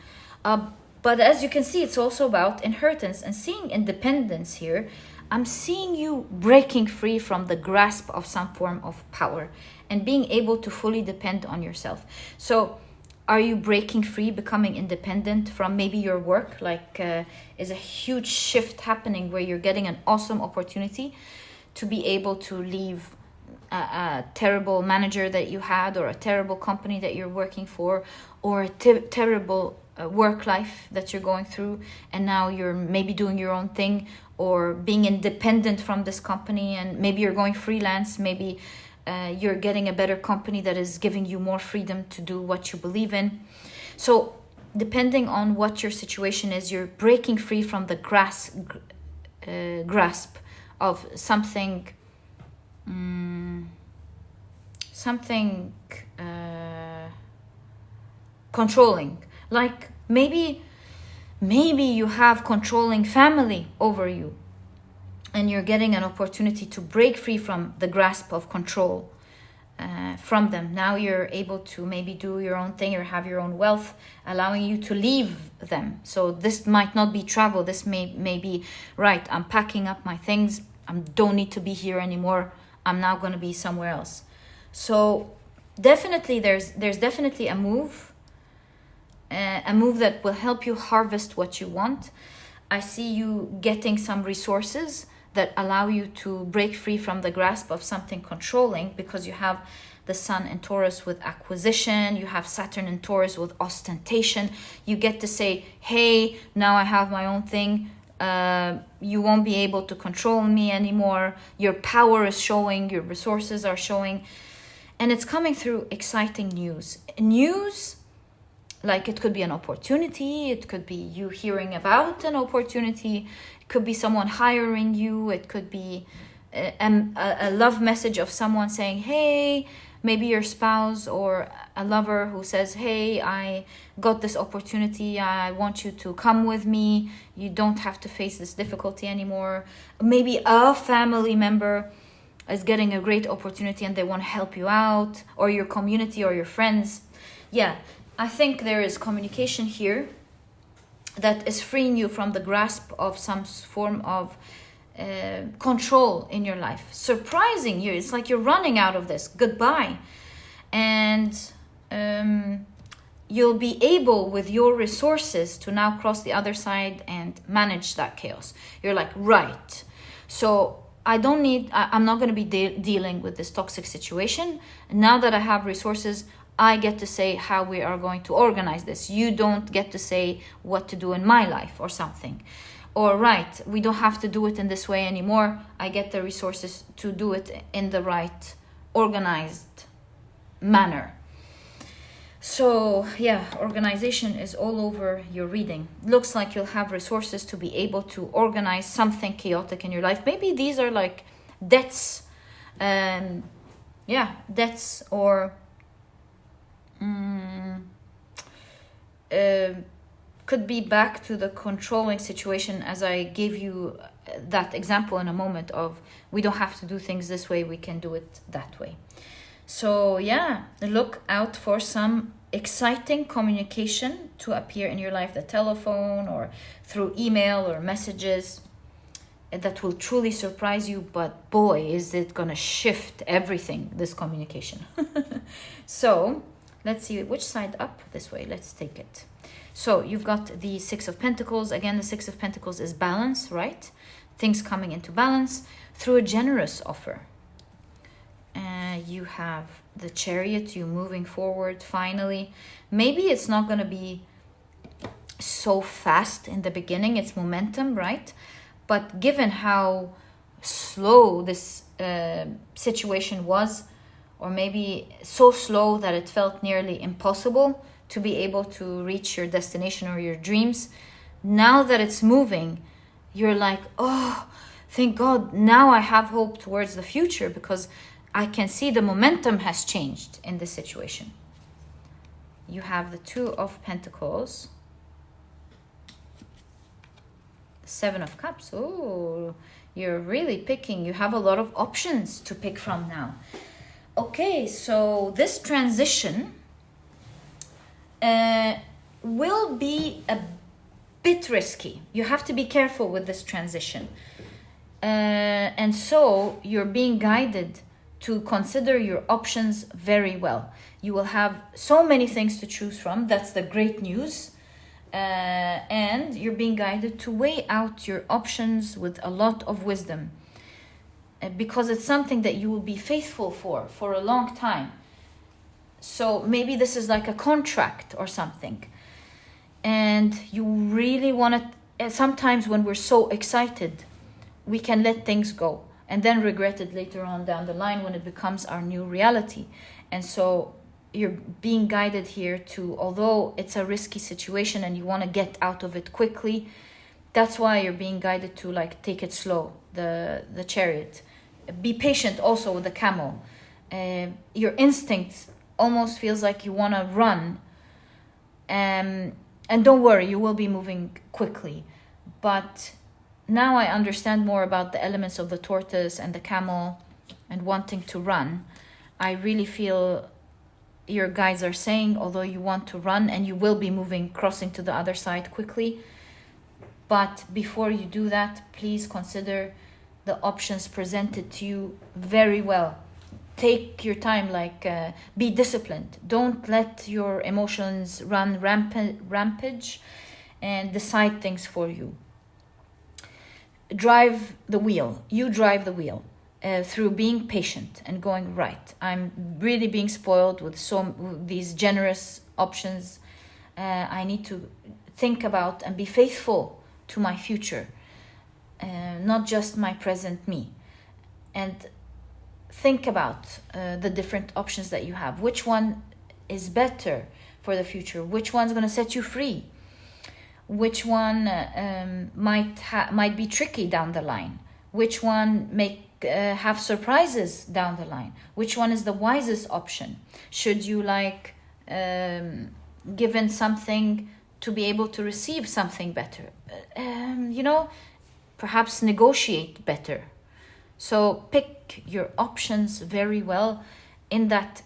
but as you can see, it's also about inheritance and seeing independence here. I'm seeing you breaking free from the grasp of some form of power and being able to fully depend on yourself. So are you breaking free, becoming independent from maybe your work? Like is a huge shift happening where you're getting an awesome opportunity to be able to leave a terrible manager that you had, or a terrible company that you're working for, or a terrible work life that you're going through, and now you're maybe doing your own thing or being independent from this company, and maybe you're going freelance, maybe you're getting a better company that is giving you more freedom to do what you believe in. So depending on what your situation is, you're breaking free from the grasp of something controlling. Like maybe you have controlling family over you, and you're getting an opportunity to break free from the grasp of control from them. Now you're able to maybe do your own thing or have your own wealth, allowing you to leave them. So this might not be travel. This may be, right, I'm packing up my things. I don't need to be here anymore. I'm now going to be somewhere else. So definitely there's definitely a move that will help you harvest what you want. I see you getting some resources that allow you to break free from the grasp of something controlling, because you have the Sun in Taurus with acquisition, you have Saturn in Taurus with ostentation. You get to say, hey, now I have my own thing. You won't be able to control me anymore. Your power is showing, your resources are showing. And it's coming through exciting news. News, like it could be an opportunity, it could be you hearing about an opportunity, it could be someone hiring you, it could be a love message of someone saying, hey, maybe your spouse or a lover who says, hey, I got this opportunity, I want you to come with me, you don't have to face this difficulty anymore. Maybe a family member is getting a great opportunity and they want to help you out, or your community or your friends. Yeah, I think there is communication here that is freeing you from the grasp of some form of control in your life, surprising you. It's like you're running out of this, goodbye. And you'll be able with your resources to now cross the other side and manage that chaos. You're like, right, so I'm not going to be dealing with this toxic situation. Now that I have resources, I get to say how we are going to organize this. You don't get to say what to do in my life or something. Or right, we don't have to do it in this way anymore. I get the resources to do it in the right organized manner. So yeah, organization is all over your reading. Looks like you'll have resources to be able to organize something chaotic in your life. Maybe these are like debts, debts, or could be back to the controlling situation, as I gave you that example in a moment of we don't have to do things this way, we can do it that way. So yeah, look out for some exciting communication to appear in your life, the telephone or through email or messages, that will truly surprise you. But boy, is it gonna shift everything, this communication. So let's see which side up. This way, let's take it. So you've got the Six of Pentacles. Again, the Six of Pentacles is balance, right? Things coming into balance through a generous offer. You have the Chariot, you moving forward finally. Maybe it's not going to be so fast in the beginning, it's momentum, right? But given how slow this situation was, or maybe so slow that it felt nearly impossible to be able to reach your destination or your dreams, now that it's moving, you're like, oh, thank God, now I have hope towards the future, because I can see the momentum has changed in this situation. You have the Two of Pentacles, Seven of Cups. Oh, you're really picking. You have a lot of options to pick from now. Okay, so this transition will be a bit risky. You have to be careful with this transition. And so you're being guided to consider your options very well. You will have so many things to choose from. That's the great news. And you're being guided to weigh out your options with a lot of wisdom, because it's something that you will be faithful for a long time. So maybe this is like a contract or something. And you really want to, sometimes when we're so excited, we can let things go and then regret it later on down the line when it becomes our new reality. And so you're being guided here to, although it's a risky situation and you want to get out of it quickly, that's why you're being guided to like take it slow, the Chariot. Be patient also with the Camel. Your instincts almost feels like you want to run. And don't worry, you will be moving quickly. But now I understand more about the elements of the tortoise and the camel and wanting to run. I really feel your guides are saying, although you want to run and you will be moving, crossing to the other side quickly, but before you do that, please consider the options presented to you very well. Take your time, be disciplined. Don't let your emotions run rampage and decide things for you. Drive the wheel. You drive the wheel through being patient and going right. I'm really being spoiled with these generous options. I need to think about and be faithful to my future, not just my present me. And think about the different options that you have. Which one is better for the future? Which one's going to set you free? Which one might be tricky down the line? Which one may have surprises down the line? Which one is the wisest option? Should you given something to be able to receive something better? Perhaps negotiate better. So pick your options very well in that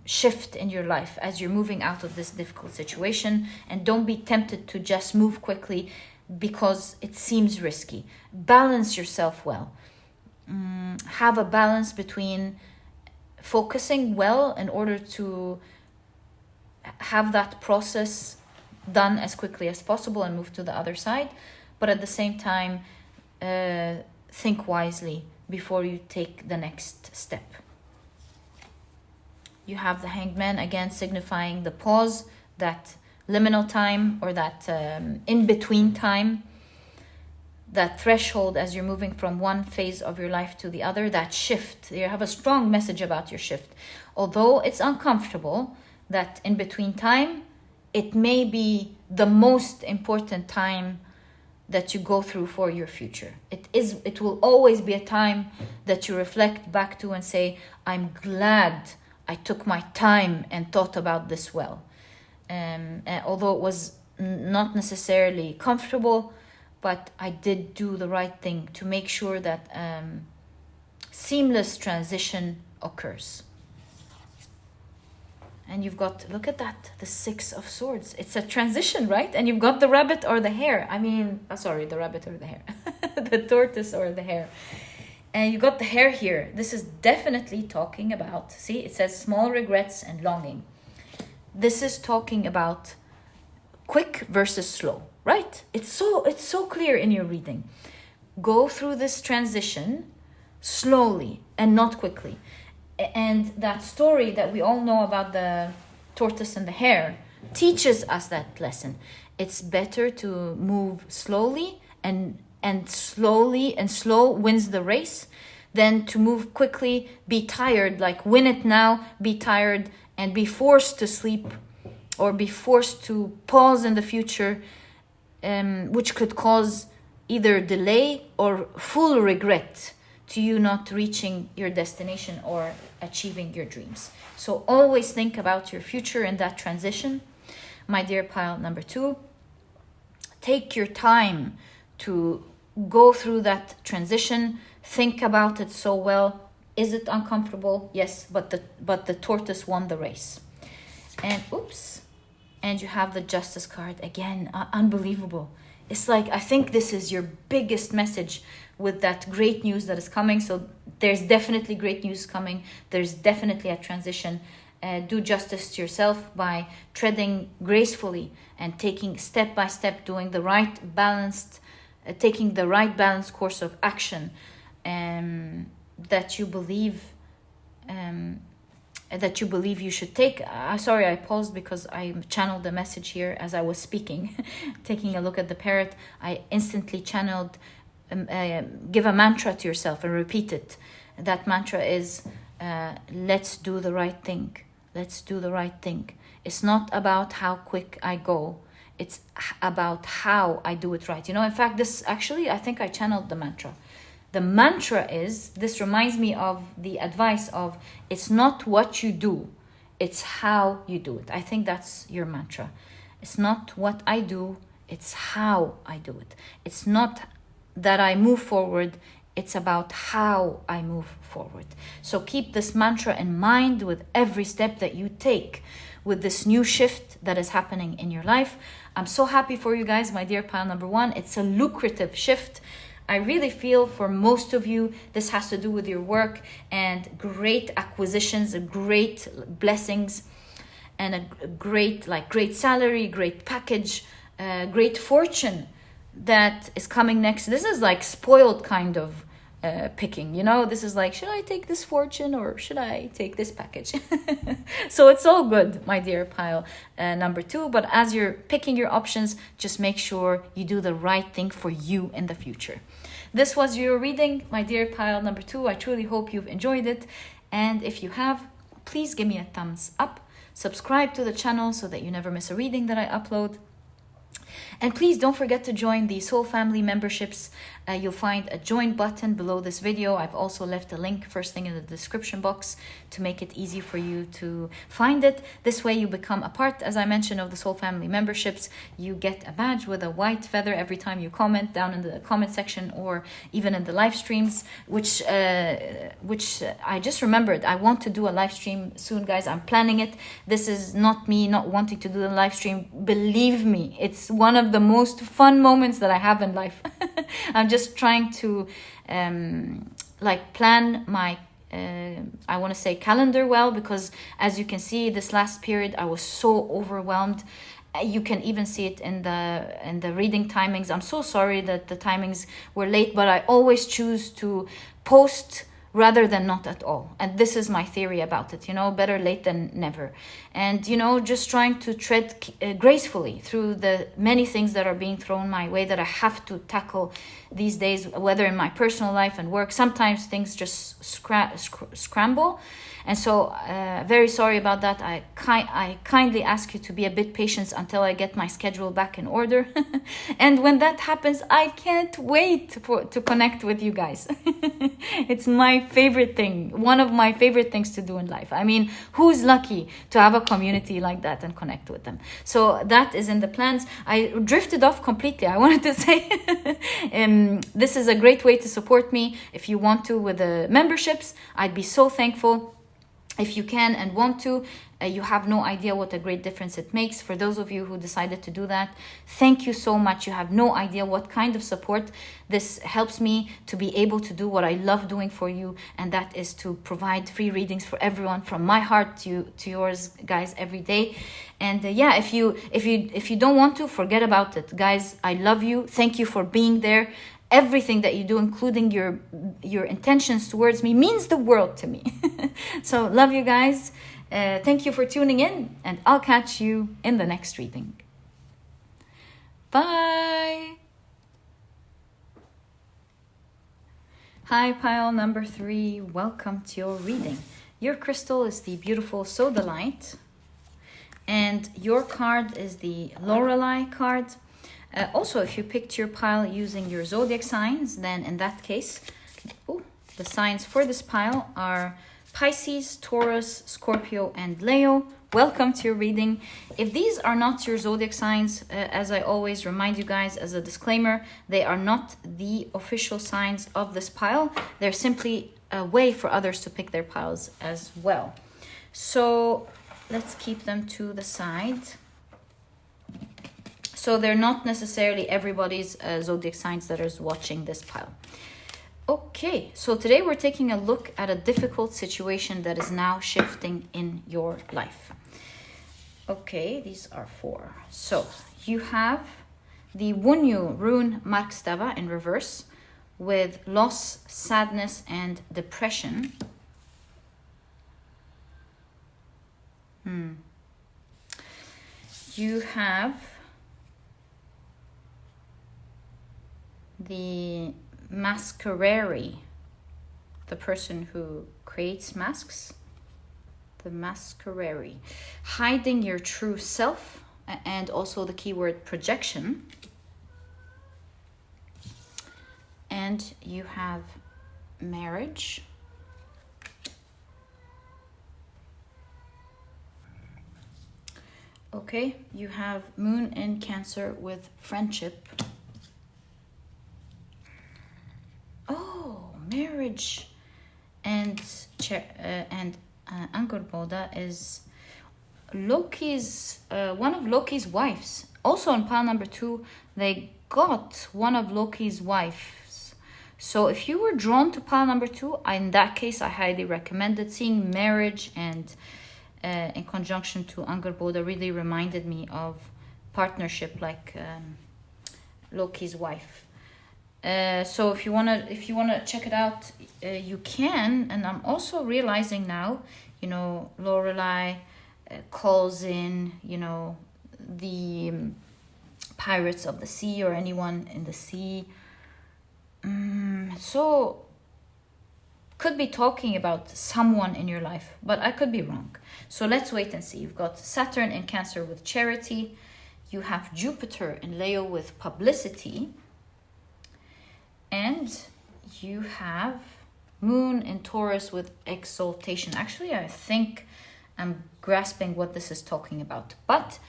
shift in your life as you're moving out of this difficult situation, and don't be tempted to just move quickly because it seems risky. Balance yourself well. Have a balance between focusing well in order to have that process done as quickly as possible and move to the other side, but at the same time think wisely before you take the next step. You have the Hanged Man, again signifying the pause, that liminal time, or that in-between time, that threshold as you're moving from one phase of your life to the other, that shift. You have a strong message about your shift. Although it's uncomfortable, that in-between time, it may be the most important time that you go through for your future. It will always be a time that you reflect back to and say, I'm glad I took my time and thought about this well. Although it was not necessarily comfortable, but I did do the right thing to make sure that seamless transition occurs. And you've got, look at that, the Six of Swords. It's a transition, right? And you've got the rabbit or the hare. I mean, sorry, the rabbit or the hare. The tortoise or the hare. And you got the hare here. This is definitely talking about, see, it says small regrets and longing. This is talking about quick versus slow, right? It's so clear in your reading. Go through this transition slowly and not quickly. And that story that we all know about the tortoise and the hare teaches us that lesson. It's better to move slowly and slow wins the race than to move quickly, be tired, like win it now, be tired and be forced to sleep or be forced to pause in the future, which could cause either delay or full regret to you not reaching your destination or achieving your dreams. So always think about your future in that transition. My dear pile number 2, take your time to go through that transition. Think about it so well. Is it uncomfortable? Yes, but the tortoise won the race. And oops, and you have the Justice card again. Unbelievable. It's like, I think this is your biggest message with that great news that is coming. So there's definitely great news coming. There's definitely a transition. Do justice to yourself by treading gracefully and taking step by step, doing the right balanced, taking the right balanced course of action that you believe you should take. Sorry, I paused because I channeled the message here as I was speaking. Taking a look at the parrot, I instantly channeled, give a mantra to yourself and repeat it. That mantra is, let's do the right thing. Let's do the right thing. It's not about how quick I go. It's about how I do it right. You know, in fact, this actually, I think I channeled the mantra. The mantra is, this reminds me of the advice of, it's not what you do, it's how you do it. I think that's your mantra. It's not what I do, it's how I do it. It's not that I move forward, it's about how I move forward. So keep this mantra in mind with every step that you take with this new shift that is happening in your life. I'm so happy for you guys, my dear pile number 1. It's a lucrative shift. I really feel for most of you, this has to do with your work and great acquisitions, great blessings, and a great salary, great package, great fortune that is coming next. This is like spoiled kind of picking, you know. This is like, should I take this fortune or should I take this package? So it's all good, my dear pile number 2. But as you're picking your options, just make sure you do the right thing for you in the future. This was your reading, my dear pile number 2. I truly hope you've enjoyed it. And if you have, please give me a thumbs up. Subscribe to the channel so that you never miss a reading that I upload. And please don't forget to join the Soul Family memberships. You'll find a join button below this video. I've also left a link first thing in the description box to make it easy for you to find it. This way you become a part, as I mentioned, of the Soul Family memberships. You get a badge with a white feather every time you comment down in the comment section or even in the live streams, which I just remembered. I want to do a live stream soon, guys. I'm planning it. This is not me not wanting to do the live stream. Believe me, it's one of the most fun moments that I have in life. I'm just trying to plan my I want to say calendar well, because as you can see, this last period I was so overwhelmed. You can even see it in the reading timings. I'm so sorry that the timings were late, but I always choose to post rather than not at all. And this is my theory about it, you know, better late than never. And, you know, just trying to tread gracefully through the many things that are being thrown my way that I have to tackle these days, whether in my personal life and work. Sometimes things just scramble. And so very sorry about that. I kindly ask you to be a bit patient until I get my schedule back in order. And when that happens, I can't wait to connect with you guys. It's my my favorite thing, one of my favorite things to do in life. I mean, who's lucky to have a community like that and connect with them? So that is in the plans. I drifted off completely. I wanted to say this is a great way to support me. If you want to with the memberships, I'd be so thankful. If you can and want to, you have no idea what a great difference it makes. For those of you who decided to do that, thank you so much. You have no idea what kind of support this helps me to be able to do what I love doing for you, and that is to provide free readings for everyone, from my heart to yours, guys, every day. And yeah, if you don't want to, forget about it, guys. I love you. Thank you for being there. Everything that you do, including your intentions towards me, means the world to me. So love you guys. Thank you for tuning in, and I'll catch you in the next reading. Bye. Hi, pile number 3. Welcome to your reading. Your crystal is the beautiful Sodalite, and your card is the Lorelei card. Also, if you picked your pile using your zodiac signs, then in that case, the signs for this pile are Pisces, Taurus, Scorpio, and Leo. Welcome to your reading. If these are not your zodiac signs, as I always remind you guys as a disclaimer, they are not the official signs of this pile. They're simply a way for others to pick their piles as well. So let's keep them to the side. So they're not necessarily everybody's zodiac signs that is watching this pile. Okay, so today we're taking a look at a difficult situation that is now shifting in your life. Okay, these are 4. So you have the Wunyu rune Markstava in reverse with loss, sadness, and depression. You have the Masquerari, the person who creates masks. The Masquerari, hiding your true self, and also the keyword projection. And you have marriage. Okay, you have moon in Cancer with friendship. Oh, marriage and Angrboda is Loki's one of Loki's wives. Also on pile number 2, they got one of Loki's wives. So if you were drawn to pile number 2, in that case, I highly recommend it. Seeing marriage and in conjunction to Angrboda really reminded me of partnership, like Loki's wife. So if you wanna check it out, you can. And I'm also realizing now, Lorelei calls in, the pirates of the sea or anyone in the sea. So could be talking about someone in your life, but I could be wrong. So let's wait and see. You've got Saturn in Cancer with charity. You have Jupiter in Leo with publicity. And you have Moon in Taurus with exaltation. Actually, I think I'm grasping what this is talking about. But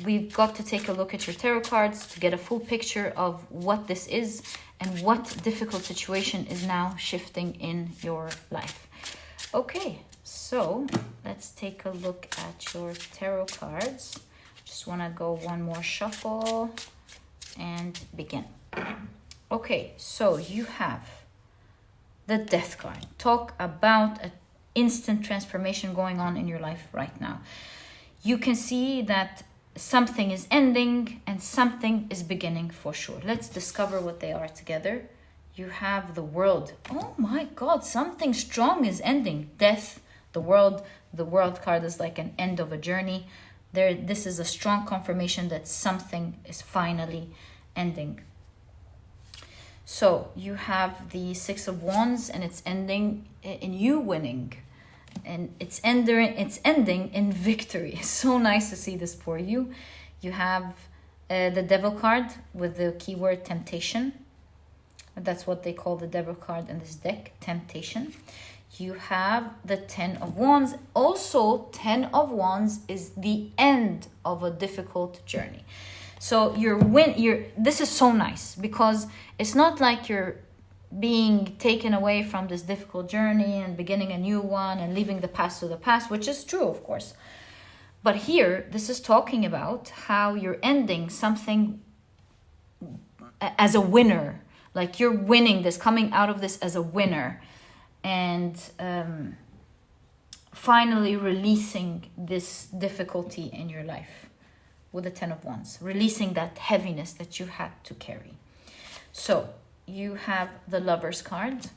we've got to take a look at your tarot cards to get a full picture of what this is and what difficult situation is now shifting in your life. Okay, so let's take a look at your tarot cards. Just want to go one more shuffle and begin. Okay, so you have the Death card. Talk about an instant transformation going on in your life right now. You can see that something is ending and something is beginning for sure. Let's discover what they are together. You have the World. Oh my God, something strong is ending. Death, the World. The World card is like an end of a journey. This is a strong confirmation that something is finally ending. So you have the Six of Wands, and it's ending in you winning, and it's ending in victory. So nice to see this for you. You have the Devil card with the keyword temptation. That's what they call the devil card in this deck, temptation. You have the 10 of Wands. Also, 10 of Wands is the end of a difficult journey. So this is so nice, because it's not like you're being taken away from this difficult journey and beginning a new one and leaving the past to the past, which is true, of course. But here, this is talking about how you're ending something as a winner. Like you're winning this, coming out of this as a winner. And finally releasing this difficulty in your life with the 10 of Wands. Releasing that heaviness that you had to carry. So you have the Lover's card.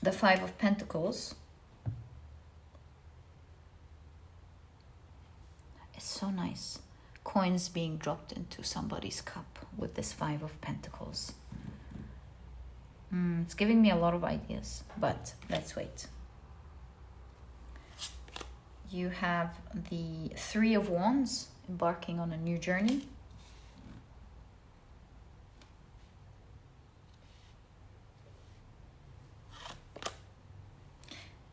The 5 of Pentacles. It's so nice. Coins being dropped into somebody's cup with this 5 of Pentacles. It's giving me a lot of ideas, but let's wait. You have the 3 of Wands, embarking on a new journey.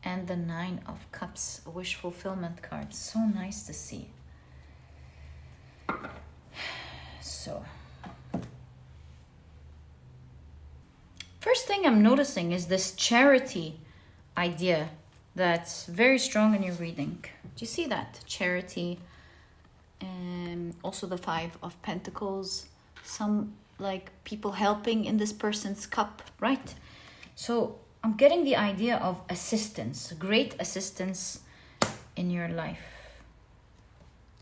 And the 9 of Cups, a wish fulfillment card. So nice to see. So, first thing I'm noticing is this charity idea that's very strong in your reading. Do you see that? Charity. And also the 5 of Pentacles. Some like people helping in this person's cup, right? So I'm getting the idea of assistance, great assistance in your life.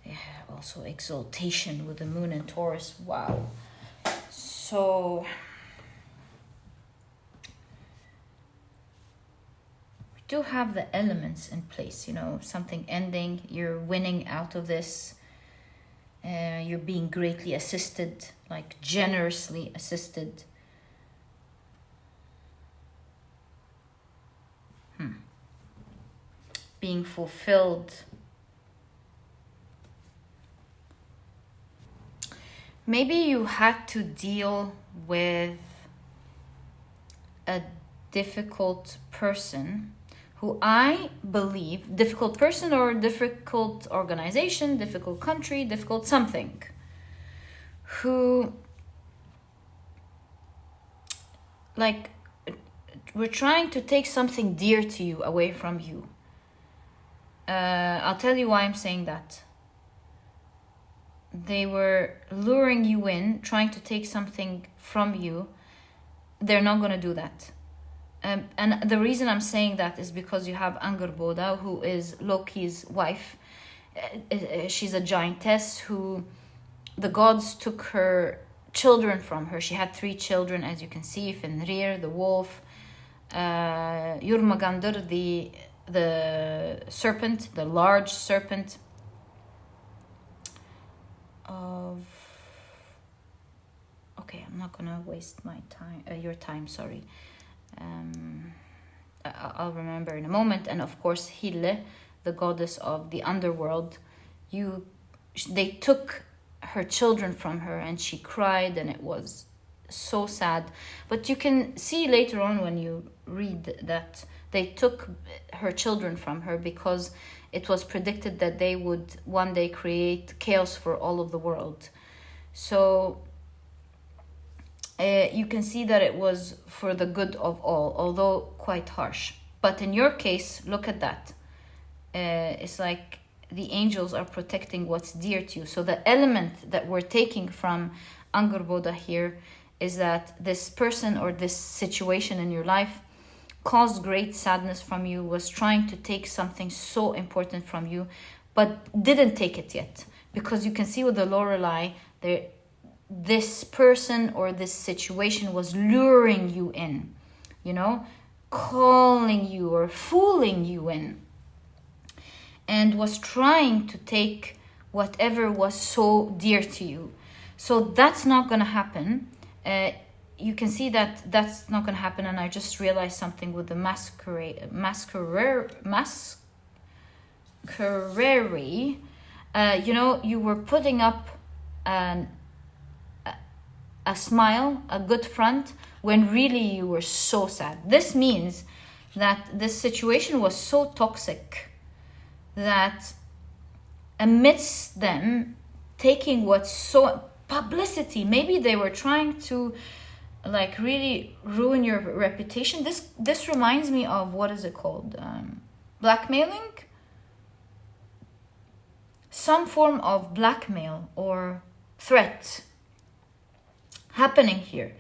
Yeah, also exaltation with the Moon and Taurus. Wow. So we do have the elements in place, you know, something ending, you're winning out of this, you're being greatly assisted, like generously assisted. Being fulfilled. Maybe you had to deal with a difficult person who I believe, difficult person or difficult organization, difficult country, difficult something, who like were trying to take something dear to you away from you. I'll tell you why I'm saying that. They were luring you in, trying to take something from you. They're not going to do that. And the reason I'm saying that is because you have Angrboda, who is Loki's wife. She's a giantess who the gods took her children from her. She had 3 children, as you can see, Fenrir, the wolf, Jurmagandr, the serpent, the large serpent of... Okay, I'm not gonna waste my time, your time, sorry. I'll remember in a moment. And of course, Hille, the goddess of the underworld. They took her children from her and she cried, and it was so sad. But you can see later on when you read that they took her children from her because it was predicted that they would one day create chaos for all of the world. So you can see that it was for the good of all, although quite harsh. But in your case, look at that. It's like the angels are protecting what's dear to you. So the element that we're taking from Angrboda here is that this person or this situation in your life caused great sadness from you, was trying to take something so important from you, but didn't take it yet. Because you can see with the Lorelei, this person or this situation was luring you in, you know, calling you or fooling you in, and was trying to take whatever was so dear to you. So that's not going to happen. You can see that that's not going to happen. And I just realized something with the masquerade. You know, you were putting up a smile, a good front, when really you were so sad. This means that this situation was so toxic that amidst them taking what's so publicity, maybe they were trying to like really ruin your reputation. This reminds me of, what is it called, blackmailing, some form of blackmail or threat happening here.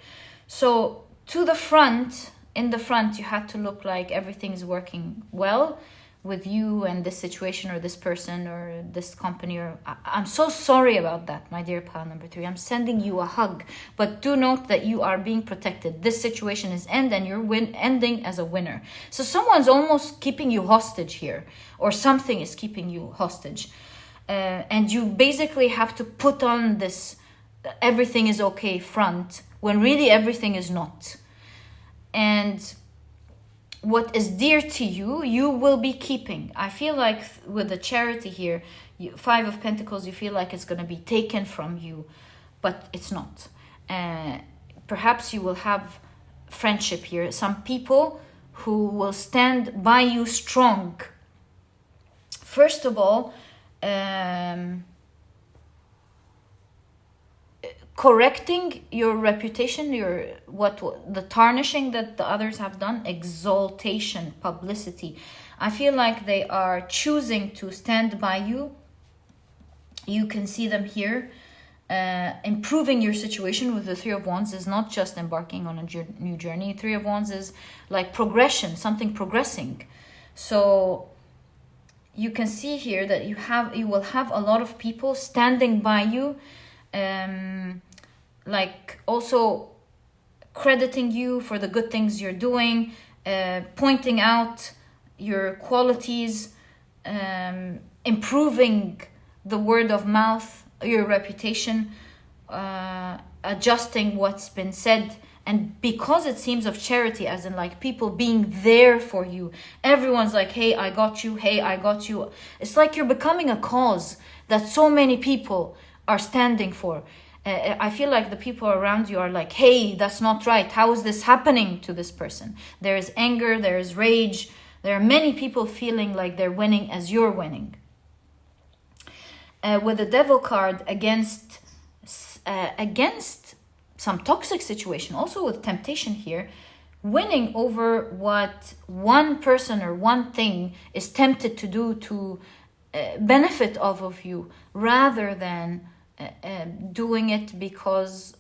So to the front, in the front, you had to look like everything's working well with you and this situation or this person or this company. Or I'm so sorry about that, my dear pile number 3. I'm sending you a hug, but do note that you are being protected. This situation is and you're ending as a winner. So someone's almost keeping you hostage here, or something is keeping you hostage, and you basically have to put on this everything is okay front when really everything is not. And what is dear to you, you will be keeping. I feel like with the charity here, 5 of Pentacles, you feel like it's going to be taken from you, but it's not. Perhaps you will have friendship here. Some people who will stand by you strong. First of all, correcting your reputation, the tarnishing that the others have done, exaltation, publicity. I feel like they are choosing to stand by you. You can see them here. Improving your situation with the 3 of Wands is not just embarking on a new journey. 3 of Wands is like progression, something progressing. So you can see here that you will have a lot of people standing by you, like also crediting you for the good things you're doing, pointing out your qualities, improving the word of mouth, your reputation, adjusting what's been said. And because it seems of charity, as in like people being there for you, everyone's like, hey, I got you, hey, I got you. It's like you're becoming a cause that so many people are standing for. I feel like the people around you are like, hey, that's not right. How is this happening to this person? There is anger, there is rage. There are many people feeling like they're winning as you're winning. With the Devil card against some toxic situation, also with temptation here, winning over what one person or one thing is tempted to do to benefit off of you, rather than doing it because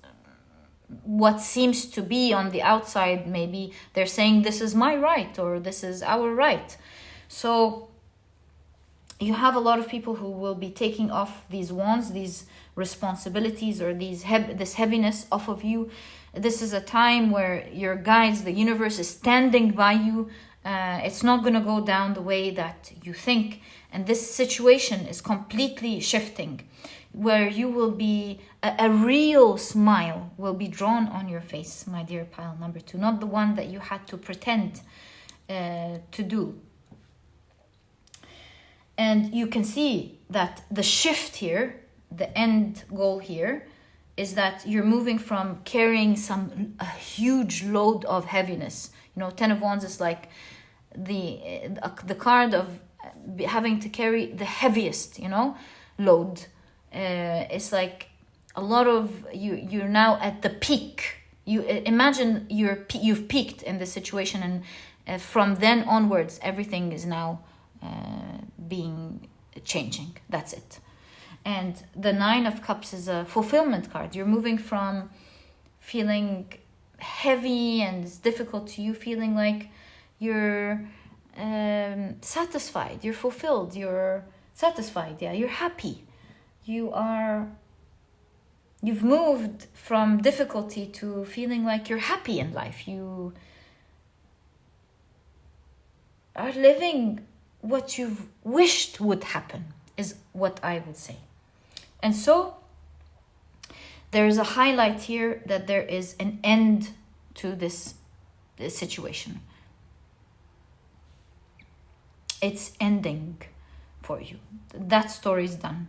what seems to be on the outside, maybe they're saying this is my right or this is our right. So you have a lot of people who will be taking off these wands, these responsibilities, or this heaviness off of you. This is a time where your guides, the universe, is standing by you. It's not going to go down the way that you think. And this situation is completely shifting, where you will be, a real smile will be drawn on your face, my dear pile number 2, not the one that you had to pretend to do. And you can see that the shift here, the end goal here, is that you're moving from carrying a huge load of heaviness. 10 of Wands is like the card of having to carry the heaviest, load. It's like a lot of you're now at the peak. You imagine you've peaked in this situation, and from then onwards everything is now changing. That's it. And the 9 of Cups is a fulfillment card. You're moving from feeling heavy and it's difficult to you, feeling like you're satisfied, you're fulfilled, you're satisfied, you're happy. You've moved from difficulty to feeling like you're happy in life. You are living what you've wished would happen, is what I would say. And so there is a highlight here that there is an end to this situation. It's ending for you. That story is done.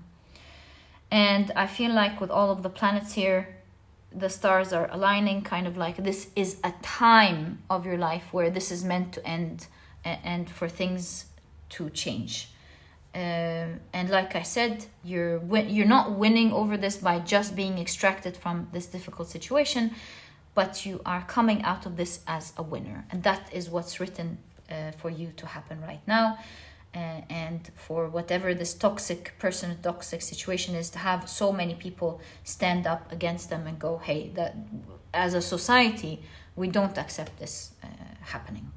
And I feel like with all of the planets here, the stars are aligning, kind of like this is a time of your life where this is meant to end and for things to change. And like I said, you're not winning over this by just being extracted from this difficult situation, but you are coming out of this as a winner. And that is what's written for you to happen right now. And for whatever this toxic situation is, to have so many people stand up against them and go, hey, that as a society, we don't accept this happening.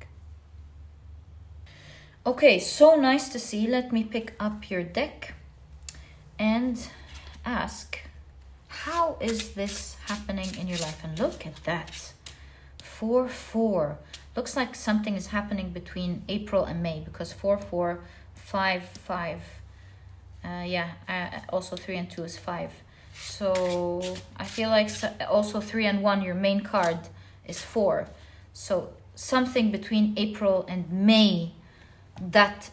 Okay, so nice to see. Let me pick up your deck and ask, how is this happening in your life? And look at that, 4-4. Looks like something is happening between April and May, because 4-4, 5-5. Also 3 and 2 is 5. So I feel like also 3 and 1, your main card, is 4. So something between April and May, that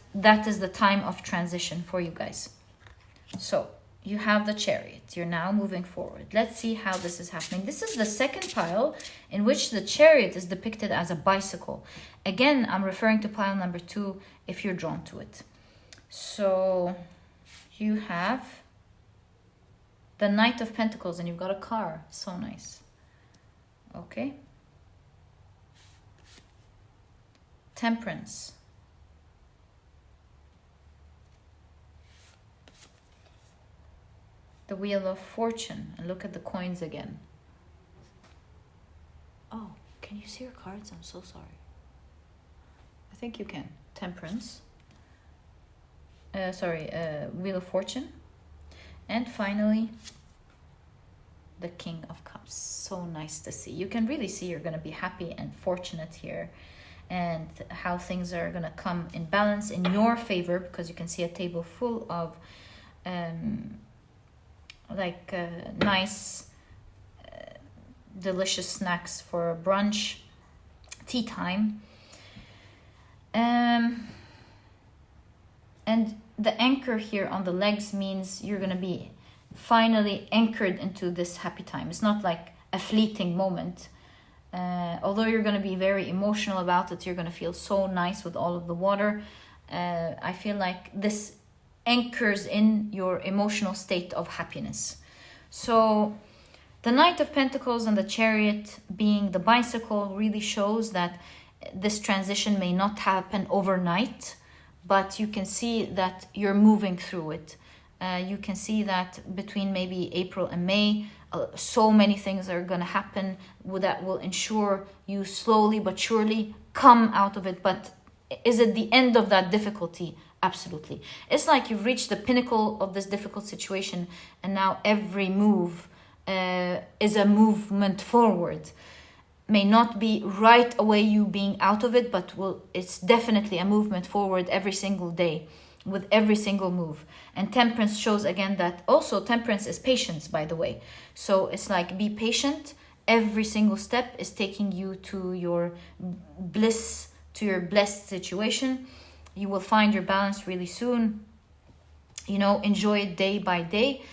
is the time of transition for you guys. So you have the Chariot. You're now moving forward. Let's see how this is happening. This is the second pile in which the Chariot is depicted as a bicycle. Again, I'm referring to pile number 2 if you're drawn to it. So you have the Knight of Pentacles and you've got a car. So nice. Okay. Temperance. The Wheel of Fortune. And look at the coins again. Oh, can you see your cards? I'm so sorry. I think you can. Temperance. Wheel of Fortune. And finally, the King of Cups. So nice to see. You can really see you're going to be happy and fortunate here. And how things are going to come in balance in your favor. Because you can see a table full of nice, delicious snacks for brunch, tea time. And the anchor here on the legs means you're going to be finally anchored into this happy time. It's not like a fleeting moment. Although you're going to be very emotional about it, you're going to feel so nice with all of the water. I feel like this anchors in your emotional state of happiness. So the Knight of Pentacles and the Chariot being the bicycle really shows that this transition may not happen overnight, but you can see that you're moving through it. You can see that between maybe April and May, so many things are going to happen that will ensure you slowly but surely come out of it. But is it the end of that difficulty? Absolutely. It's like you've reached the pinnacle of this difficult situation, and now every move is a movement forward. May not be right away you being out of it, but it's definitely a movement forward every single day with every single move. And Temperance shows again that also Temperance is patience, by the way. So it's like be patient. Every single step is taking you to your bliss, to your blessed situation. You will find your balance really soon. You know, enjoy it day by day.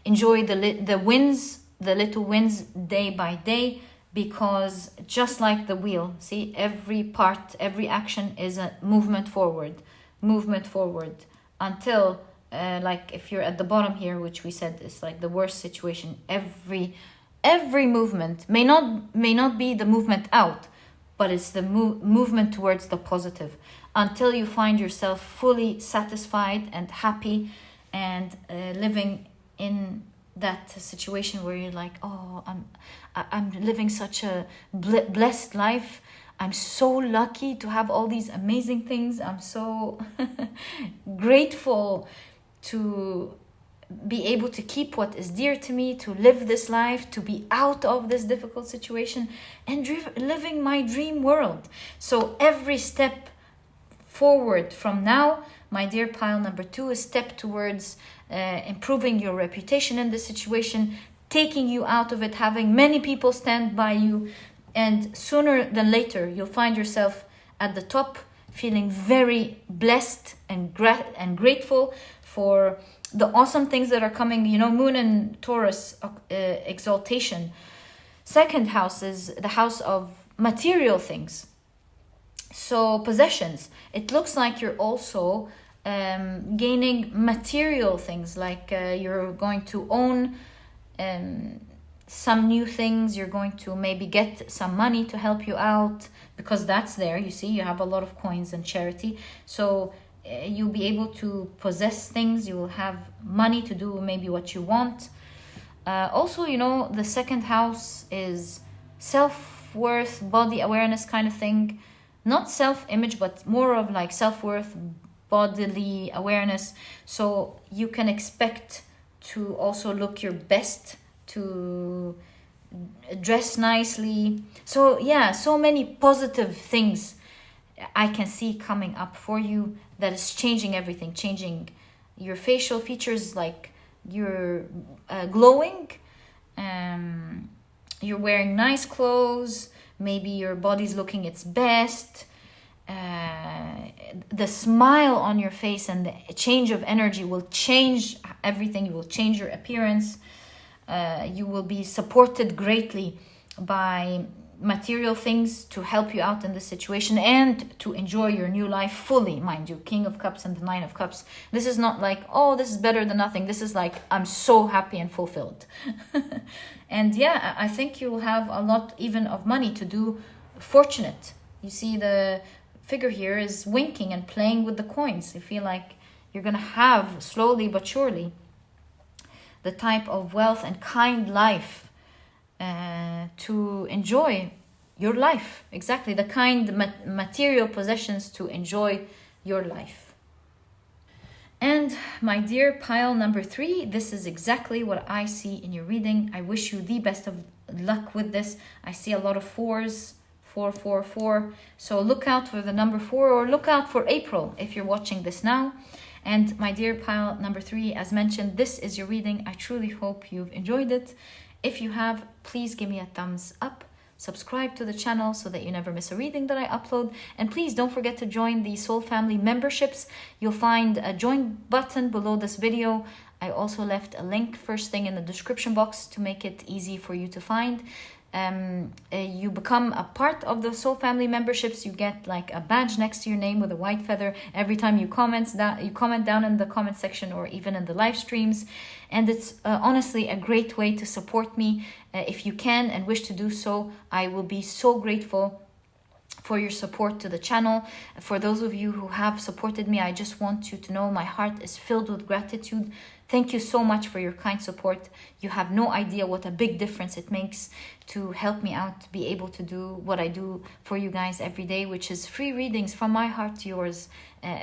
Enjoy the wins, the little wins day by day, because just like the wheel, see, every part, every action is a movement forward until like if you're at the bottom here, which we said is like the worst situation, every movement may not be the movement out, but it's the movement towards the positive until you find yourself fully satisfied and happy and living in that situation where you're like, oh, I'm living such a blessed life. I'm so lucky to have all these amazing things. I'm so grateful to be able to keep what is dear to me, to live this life, to be out of this difficult situation and living my dream world. So every step forward from now, my dear pile number 2, is step towards improving your reputation in this situation, taking you out of it, having many people stand by you, and sooner than later you'll find yourself at the top, feeling very blessed and grateful for the awesome things that are coming. You know, Moon and Taurus exaltation. Second house is the house of material things. So possessions. It looks like you're also gaining material things, like you're going to own some new things. You're going to maybe get some money to help you out, because that's there. You see, you have a lot of coins and charity. So you'll be able to possess things. You will have money to do maybe what you want. Also, you know, the second house is self-worth, body awareness kind of thing. Not self-image, but more of like self-worth, bodily awareness. So you can expect to also look your best, to dress nicely. So yeah, so many positive things I can see coming up for you that is changing everything, changing your facial features, like you're glowing, you're wearing nice clothes, maybe your body's looking its best, the smile on your face and the change of energy will change everything. You will change your appearance. You will be supported greatly by material things to help you out in this situation and to enjoy your new life fully, mind you. King of Cups and the Nine of Cups. This is not like, oh, this is better than nothing. This is like, I'm so happy and fulfilled. And yeah, I think you will have a lot even of money to do fortunate. You see the figure here is winking and playing with the coins. You feel like you're going to have slowly but surely the type of wealth and kind life to enjoy your life. Exactly, the kind material possessions to enjoy your life. And my dear pile number 3, this is exactly what I see in your reading. I wish you the best of luck with this. I see a lot of 4s, 4, 4, 4. So look out for the number 4, or look out for April if you're watching this now. And my dear pile number 3, as mentioned, this is your reading. I truly hope you've enjoyed it. If you have, please give me a thumbs up. Subscribe to the channel so that you never miss a reading that I upload. And please don't forget to join the Soul Family memberships. You'll find a join button below this video. I also left a link first thing in the description box to make it easy for you to find. You become a part of the Soul Family memberships. You get like a badge next to your name with a white feather every time you comment down in the comment section or even in the live streams. And it's honestly a great way to support me. If you can and wish to do so, I will be so grateful for your support to the channel. For those of you who have supported me, I just want you to know my heart is filled with gratitude. Thank you so much for your kind support. You have no idea what a big difference it makes to help me out, to be able to do what I do for you guys every day, which is free readings from my heart to yours,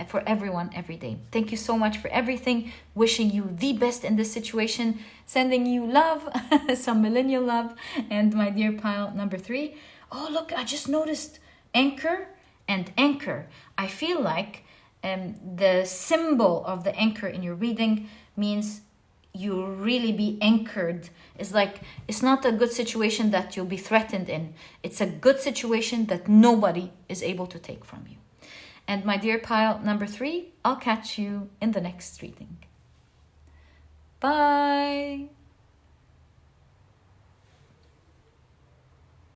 for everyone every day. Thank you so much for everything. Wishing you the best in this situation. Sending you love, some millennial love. And my dear pile number 3. Oh, look, I just noticed anchor and anchor. I feel like the symbol of the anchor in your reading means you'll really be anchored. It's like, it's not a good situation that you'll be threatened in. It's a good situation that nobody is able to take from you. And my dear pile number 3, I'll catch you in the next reading. Bye.